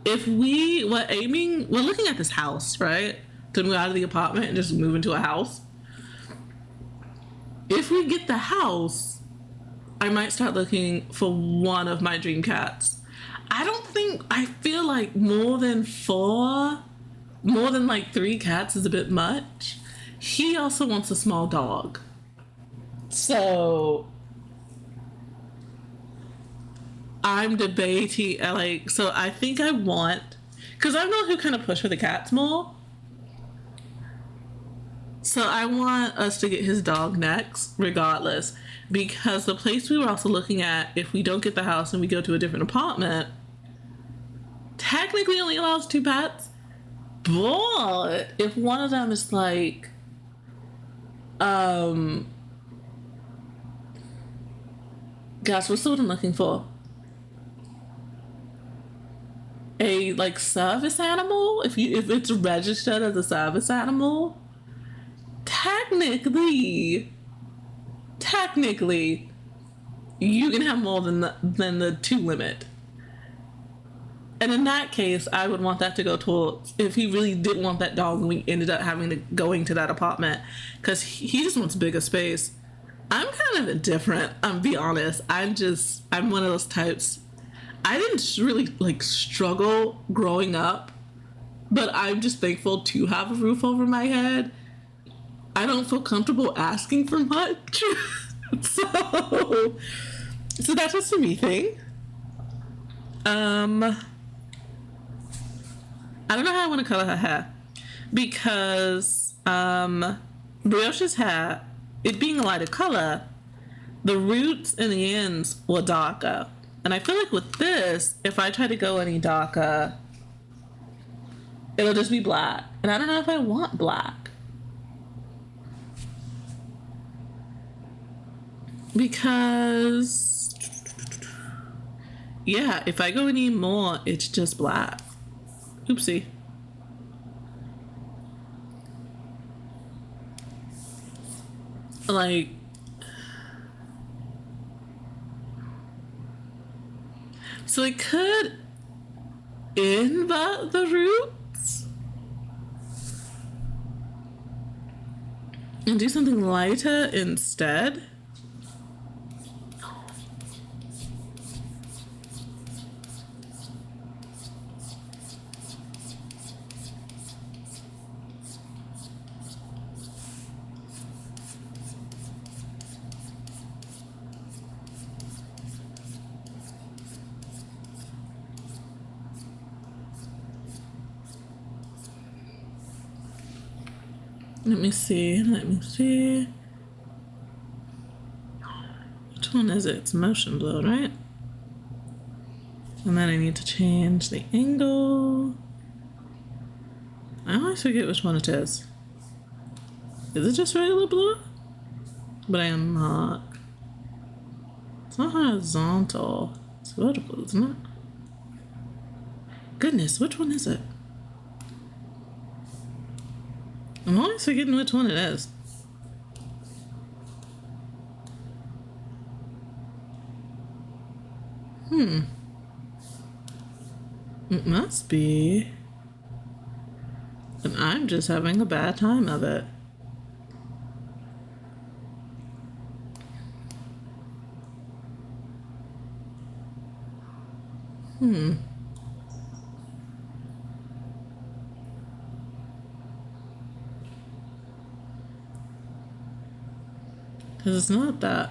if we're looking at this house, right? To move out of the apartment and just move into a house. If we get the house, I might start looking for one of my dream cats. I feel like more than like 3 cats is a bit much. He also wants a small dog. So I'm debating, so I think I want, because I'm not who kind of push for the cats more. So I want us to get his dog next, regardless, because the place we were also looking at, if we don't get the house and we go to a different apartment, technically only allows 2 pets. But if one of them is like, gosh, what's the word I'm looking for? A like service animal. If it's registered as a service animal, technically, you can have more than the 2 limit. And in that case, I would want that to go towards, if he really didn't want that dog and we ended up going to that apartment, because he just wants bigger space. I'm kind of indifferent, I'm be honest. I'm one of those types. I didn't really like struggle growing up, but I'm just thankful to have a roof over my head. I don't feel comfortable asking for much. so that's just a me thing. I don't know how I want to color her hair, because Brioche's hair, it being a lighter color, the roots and the ends were darker. And I feel like with this, if I try to go any darker, it'll just be black. And I don't know if I want black. Because, yeah, if I go any more, it's just black. Oopsie. Like, so I could invert the roots and do something lighter instead. Let me see. Which one is it? It's motion blur, right? And then I need to change the angle. I always forget which one it is. Is it just regular blue? But I am not. It's not horizontal. It's vertical, isn't it? Goodness, which one is it? I'm always forgetting which one it is. It must be. And I'm just having a bad time of it. Because it's not that.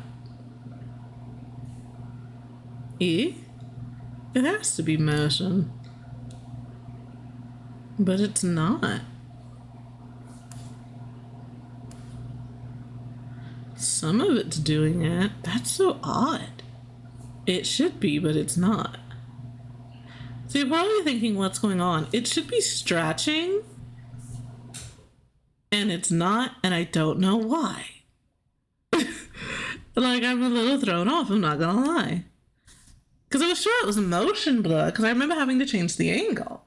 E? It has to be motion. But it's not. Some of it's doing it. That's so odd. It should be, but it's not. So you're probably thinking, what's going on? It should be stretching. And it's not, and I don't know why. Like, I'm a little thrown off, I'm not gonna lie. Because I was sure it was a motion blur, because I remember having to change the angle.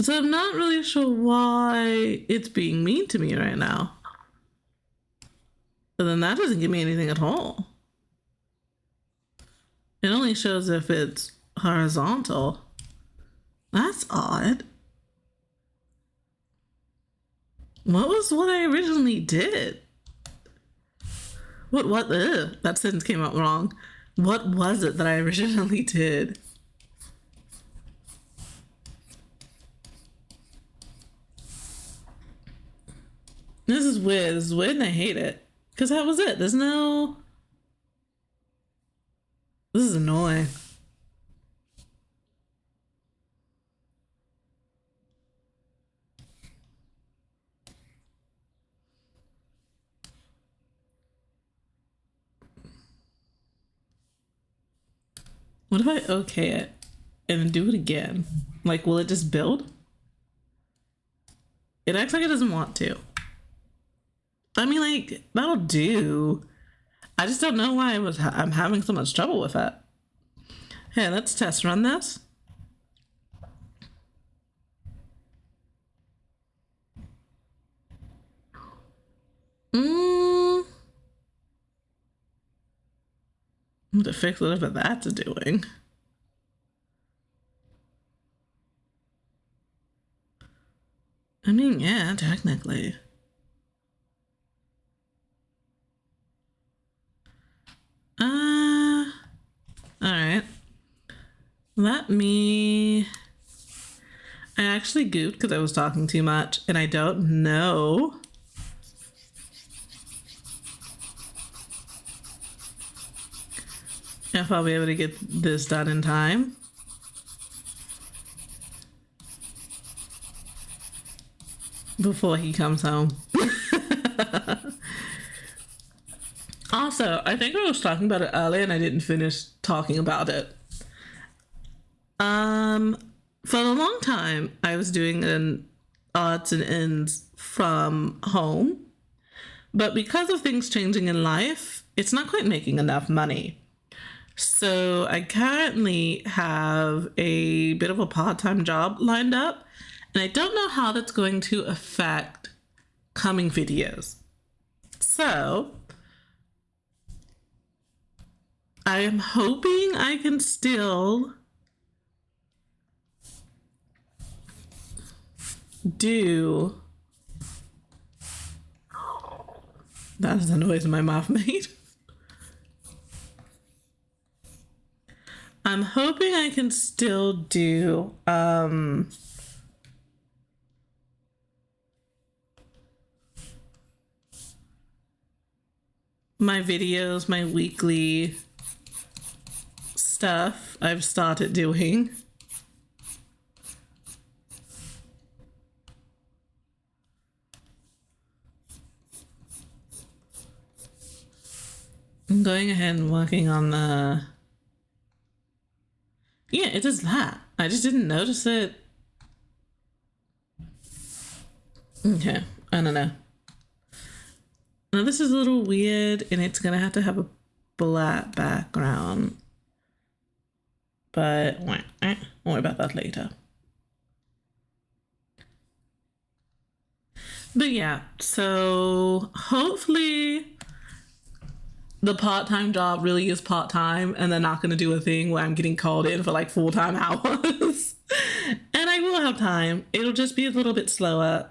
So I'm not really sure why it's being mean to me right now. But then that doesn't give me anything at all. It only shows if it's horizontal. That's odd. What was what I originally did? What, that sentence came out wrong. What was it that I originally did? This is weird and I hate it. Because that was it. There's no... This is annoying. What if I okay it and then do it again? Like, will it just build? It acts like it doesn't want to. I mean, like, that'll do. I just don't know why I'm having so much trouble with it. Hey, let's test run this. To fix whatever that's doing. I mean, yeah, technically. Alright. Let me... I actually goofed because I was talking too much, and I don't know if I'll be able to get this done in time. Before he comes home. Also, I think I was talking about it earlier and I didn't finish talking about it. For a long time, I was doing an odds and ends from home. But because of things changing in life, it's not quite making enough money. So I currently have a bit of a part-time job lined up, and I don't know how that's going to affect coming videos. So I am hoping I can still do... That's the noise my mouth made. I'm hoping I can still do my videos, my weekly stuff I've started doing. I'm going ahead and working on the... Yeah, it does that. I just didn't notice it. Okay, I don't know. Now this is a little weird and it's gonna have to have a black background. But I'll worry about that later. But yeah, so hopefully the part-time job really is part-time and they're not going to do a thing where I'm getting called in for like full-time hours. And I will have time. It'll just be a little bit slower.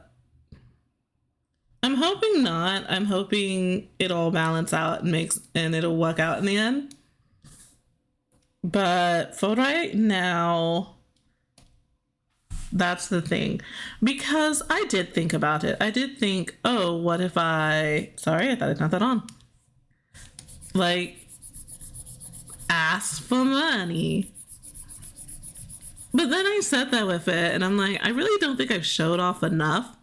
I'm hoping not. I'm hoping it'll balance out and it'll work out in the end. But for right now, that's the thing. Because I did think about it. I did think, oh, what if sorry, I thought I turned that on. Like, ask for money. But then I said that with it, and I'm like, I really don't think I've showed off enough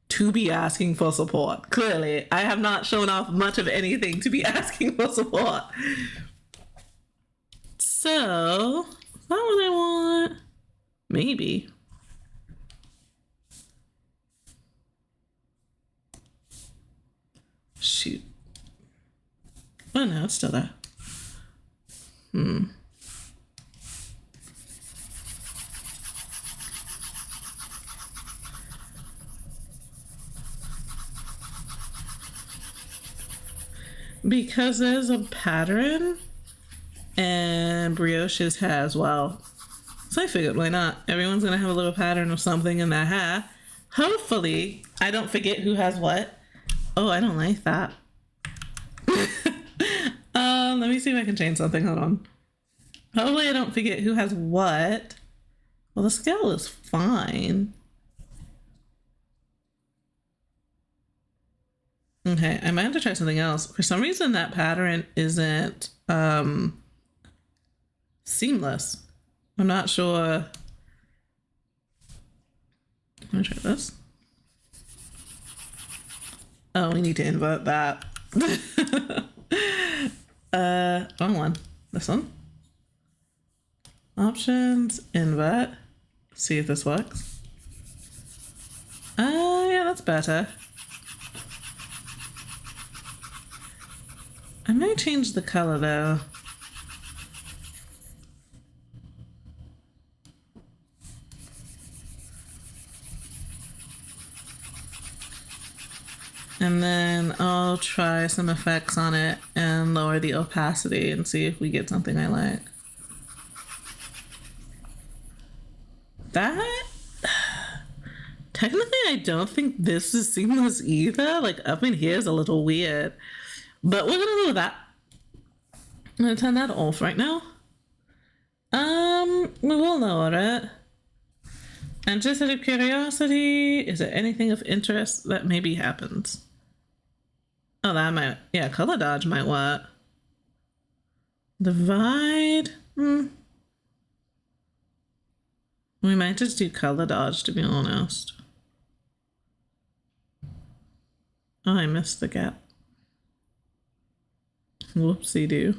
to be asking for support. Clearly, I have not shown off much of anything to be asking for support. So, is that what I want? Maybe. Shoot. Oh no, it's still there. because there's a pattern and Brioche's hair as well. So I figured, why not? Everyone's gonna have a little pattern of something in their hair. Hopefully, I don't forget who has what. Oh, I don't like that. Let me see if I can change something. Hold on. Hopefully I don't forget who has what. Well, the scale is fine. Okay, I might have to try something else. For some reason, that pattern isn't seamless. I'm not sure. Let me try this. Oh, we need to invert that. Wrong one. This one. Options, invert. See if this works. Yeah, that's better. I might change the color though. And then I'll try some effects on it and lower the opacity and see if we get something I like. That, technically I don't think this is seamless either. Like up in here is a little weird, but we're gonna do that. I'm gonna turn that off right now. We will lower it. And just out of curiosity, is there anything of interest that maybe happens? Oh, that might, yeah, color dodge might work. Divide, We might just do color dodge, to be honest. Oh, I missed the gap. Whoopsie do.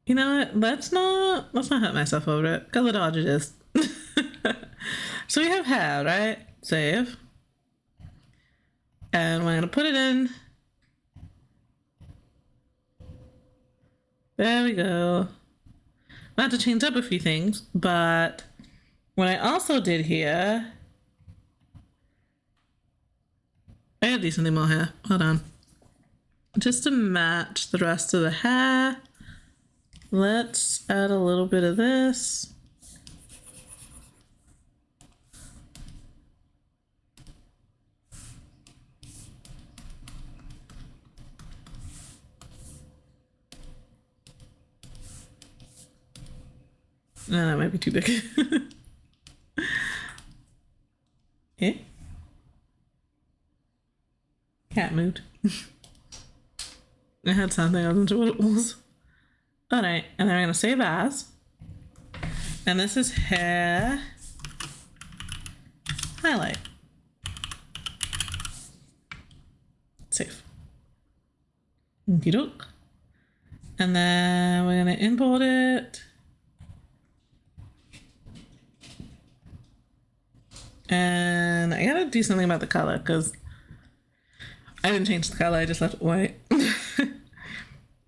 You know what? Let's not hurt myself over it. Color dodge it is. So we have hair, right? Save. And we're gonna put it in. There we go. I had to change up a few things, but what I also did here, I gotta do something more here. Hold on. Just to match the rest of the hair, let's add a little bit of this. No, that might be too big. Okay. Cat moved. I had something, I wasn't sure what it was. Alright, and then we're gonna save as. And this is hair highlight. Save. Okie doke. And then we're gonna import it. And I gotta do something about the color because I didn't change the color, I just left it white.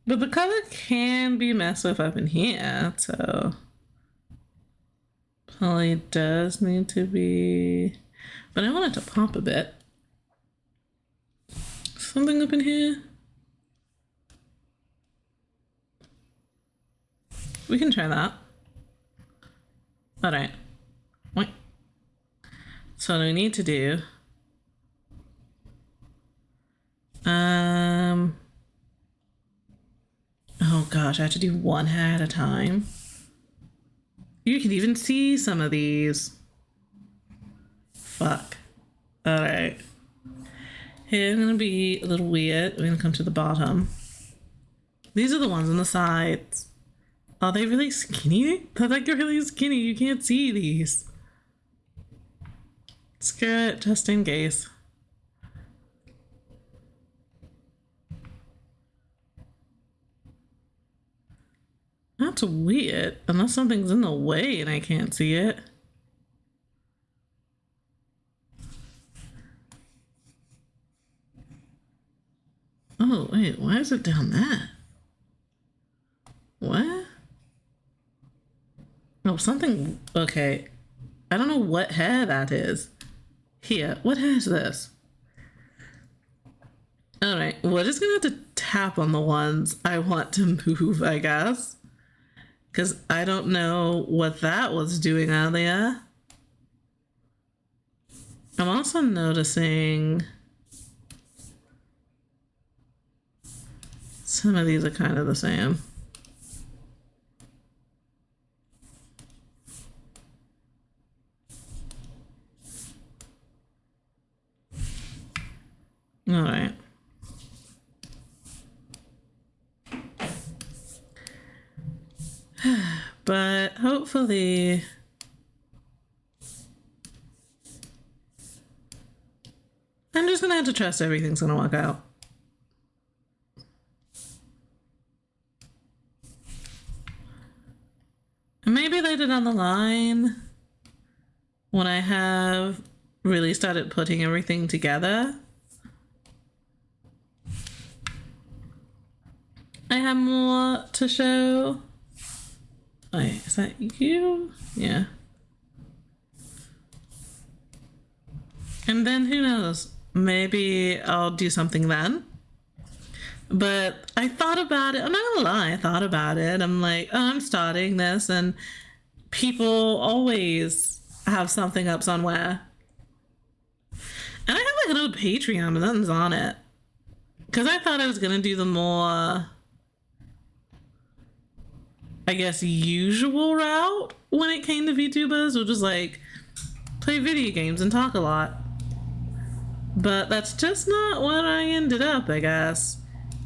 But the color can be messed with up in here, so probably does need to be, but I want it to pop a bit. Something up in here. We can try that. All right. Wait. So what we need to do, oh gosh, I have to do one hair at a time. You can even see some of these. Fuck. All right. Here I'm gonna be a little weird. We're gonna come to the bottom. These are the ones on the sides. Are they really skinny? They're like really skinny. You can't see these. Screw it, just in case. That's weird, unless something's in the way and I can't see it. Oh, wait, why is it down there? What? Oh, something, okay. I don't know what hair that is. Here, what hair is this? All right, we're just gonna have to tap on the ones I want to move, I guess. Because I don't know what that was doing earlier. I'm also noticing some of these are kind of the same. All right. But hopefully I'm just gonna have to trust everything's gonna work out. And maybe later down the line, when I have really started putting everything together, I have more to show. Wait, is that you? Yeah. And then who knows? Maybe I'll do something then. But I thought about it. I'm not gonna lie, I thought about it. I'm like, oh, I'm starting this, and people always have something up somewhere. And I have like an old Patreon, but nothing's on it. Because I thought I was gonna do the more, I guess, usual route when it came to VTubers, which was like play video games and talk a lot. But that's just not what I ended up, I guess.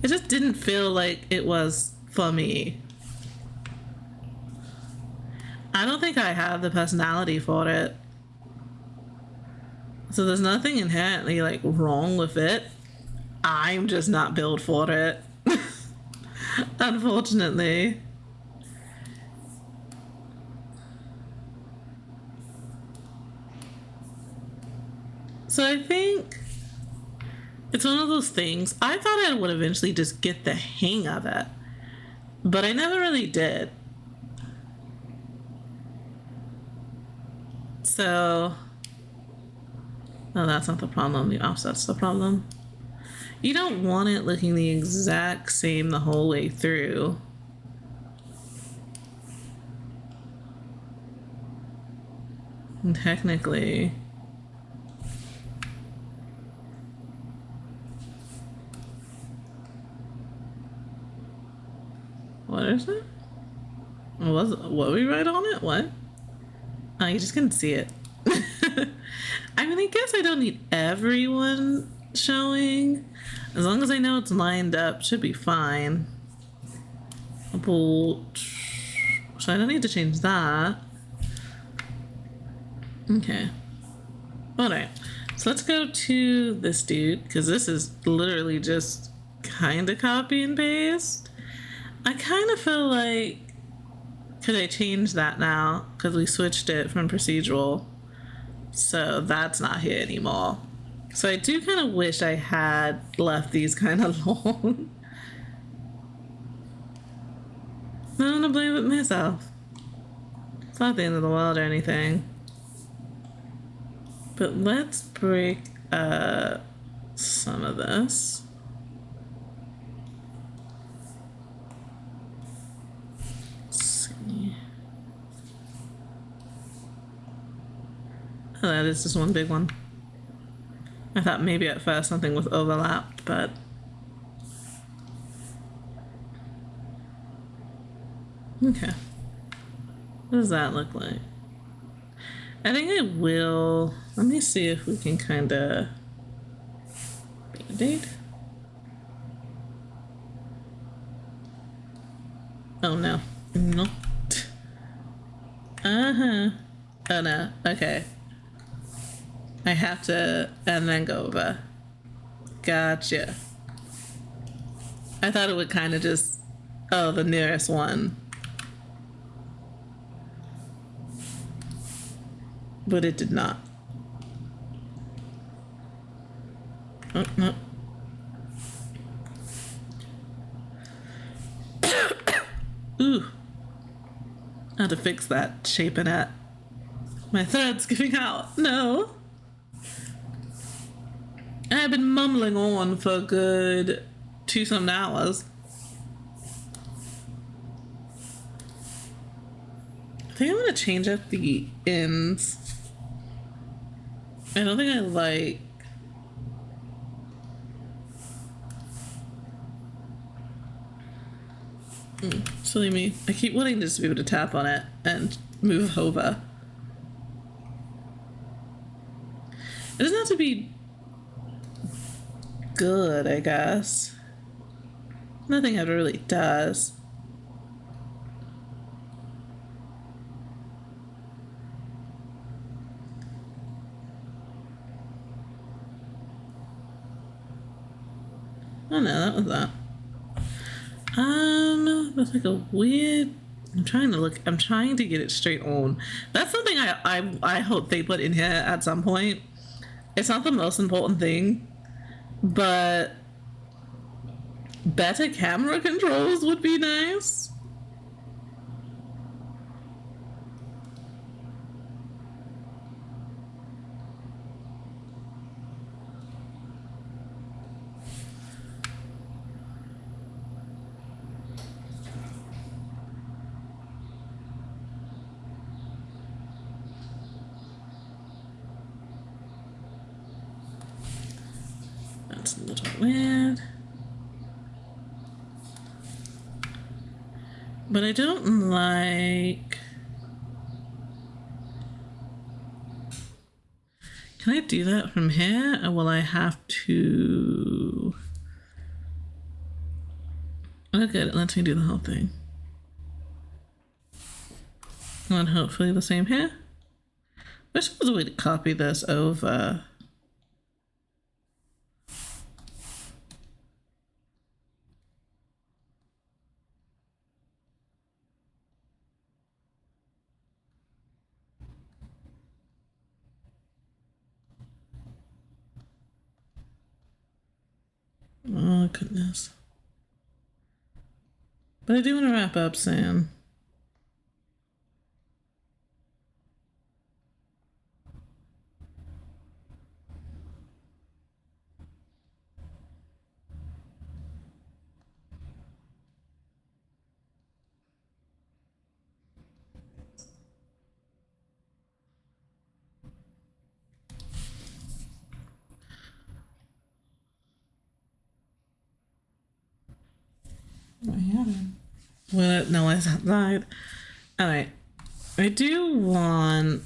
It just didn't feel like it was for me. I don't think I have the personality for it. So there's nothing inherently like wrong with it. I'm just not built for it. Unfortunately. So I think it's one of those things. I thought I would eventually just get the hang of it, but I never really did. So, no, that's not the problem. The offset's the problem. You don't want it looking the exact same the whole way through. And technically, what is it? What we write on it? What? Oh, you just couldn't see it. I mean, I guess I don't need everyone showing. As long as I know it's lined up, should be fine. So I don't need to change that. Okay. Alright. So let's go to this dude, because this is literally just kind of copy and paste. I kind of feel like, could I change that now? Because we switched it from procedural. So that's not here anymore. So I do kind of wish I had left these kind of long. I'm gonna blame it myself. It's not the end of the world or anything. But let's break some of this. Oh, that is just one big one. I thought maybe at first something was overlapped, but... Okay. What does that look like? I think I will... Let me see if we can kind of... Band-aid? Oh, no. No. Uh-huh. Oh, no. Okay. I have to, and then go over. Gotcha. I thought it would kind of just, oh, the nearest one. But it did not. Oh, no. Ooh. I had to fix that shaping it. My thread's giving out. No. And I've been mumbling on for a good 2-some hours. I think I'm gonna change up the ends. I don't think I like. Silly me. I keep wanting to just be able to tap on it and move over. It doesn't have to be good, I guess. Nothing ever really does. Oh no, that was that. That's like a weird. I'm trying to get it straight on. That's something I hope they put in here at some point. It's not the most important thing, but better camera controls would be nice. That's a little weird. But I don't like... Can I do that from here, or will I have to... Oh good, it lets me do the whole thing. And hopefully the same here. Wish there was a way to copy this over. Oh goodness. But I do want to wrap up soon. Well, no, it's outside. Alright. I do want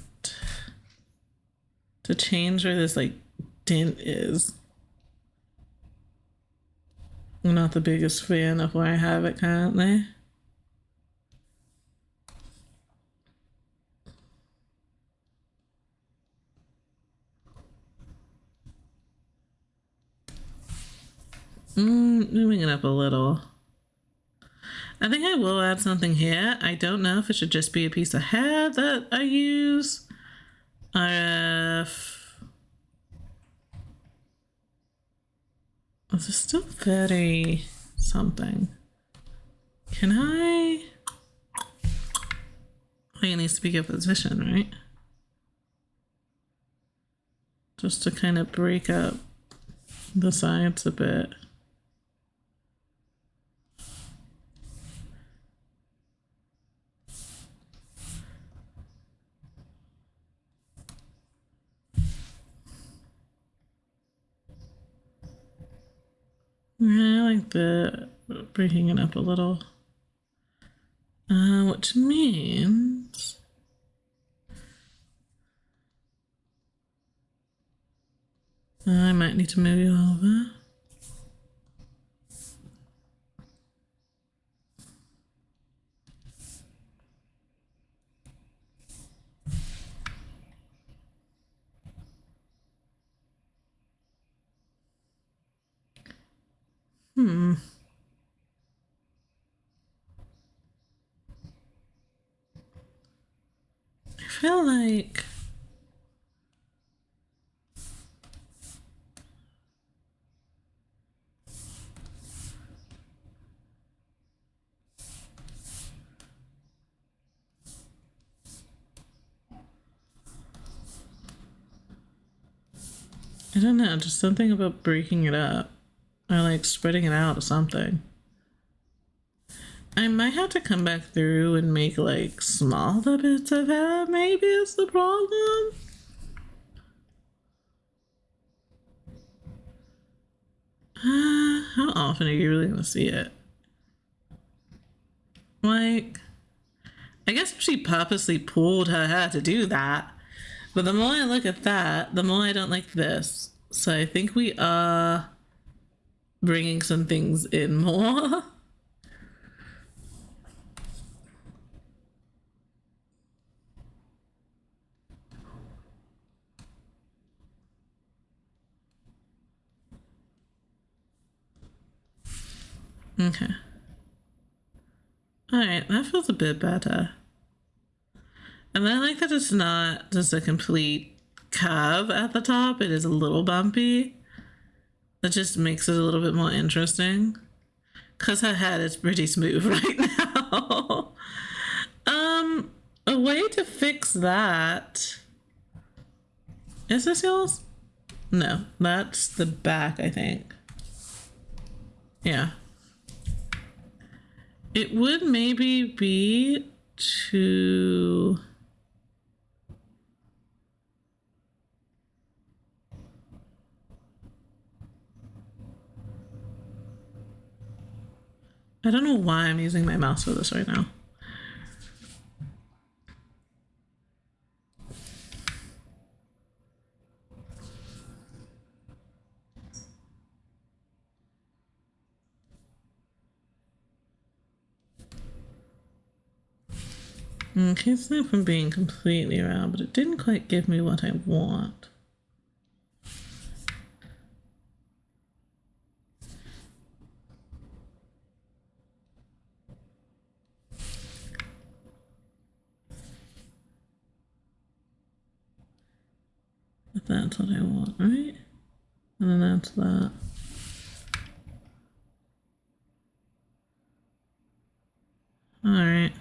to change where this, like, dent is. I'm not the biggest fan of where I have it currently. Moving it up a little. I think I will add something here. I don't know if it should just be a piece of hair that I use. This is still very something. Can I? Oh, it needs to be a position, right? Just to kind of break up the sides a bit. Yeah, I like the breaking it up a little. Which means I might need to move you over. I feel like I don't know, just something about breaking it up or like spreading it out or something. I might have to come back through and make like smaller bits of hair, maybe is the problem. How often are you really gonna see it? Like, I guess if she purposely pulled her hair to do that, but the more I look at that, the more I don't like this. So I think we are bringing some things in more. Okay. Alright, that feels a bit better. And I like that it's not just a complete curve at the top, it is a little bumpy. That just makes it a little bit more interesting. Because her head is pretty smooth right now. A way to fix that. Is this yours? No, that's the back, I think. Yeah. It would maybe be to... I don't know why I'm using my mouse for this right now. Okay, it's not from being completely around, but it didn't quite give me what I want. But that's what I want, right? And then that's that. All right.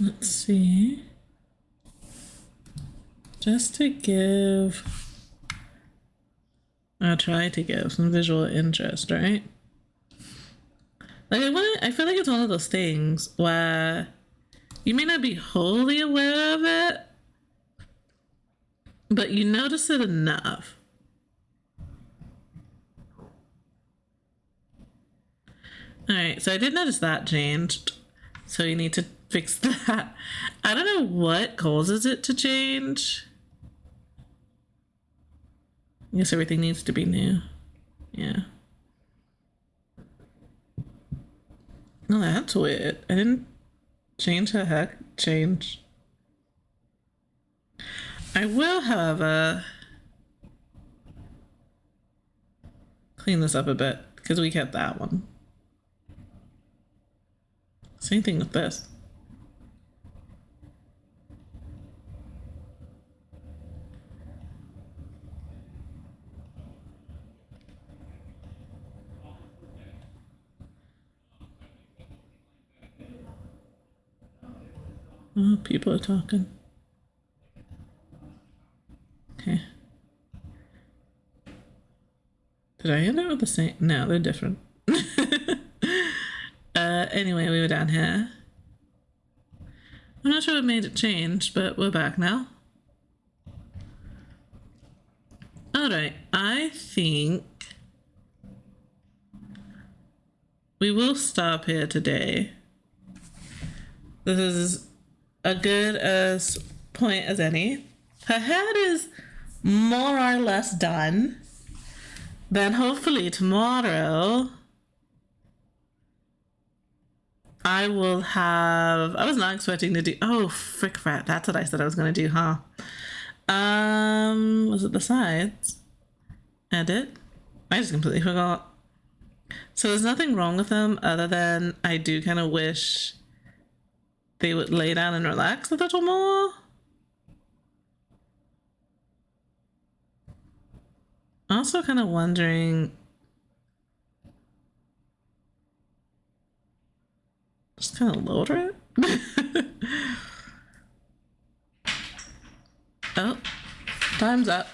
Let's see. Just to give... I'll try to give some visual interest, right? Like I feel like it's one of those things where you may not be wholly aware of it, but you notice it enough. Alright, so I did notice that changed. So you need to fix that. I don't know what causes it to change. I guess everything needs to be new. Yeah. Oh, that's weird. I didn't change her hair change. I will, however, clean this up a bit because we kept that one. Same thing with this. Oh, people are talking. Okay. Did I end up with the same? No, they're different. Anyway, we were down here. I'm not sure what made it change, but we're back now. Alright, I think we will stop here today. This is a good as point as any. Her head is more or less done. Then hopefully tomorrow I will have... I was not expecting to do... Oh, frick frat. That's what I said I was going to do, huh? Was it the sides? Edit? I just completely forgot. So there's nothing wrong with them other than I do kind of wish they would lay down and relax a little more. Also kind of wondering gonna load it. Oh, time's up.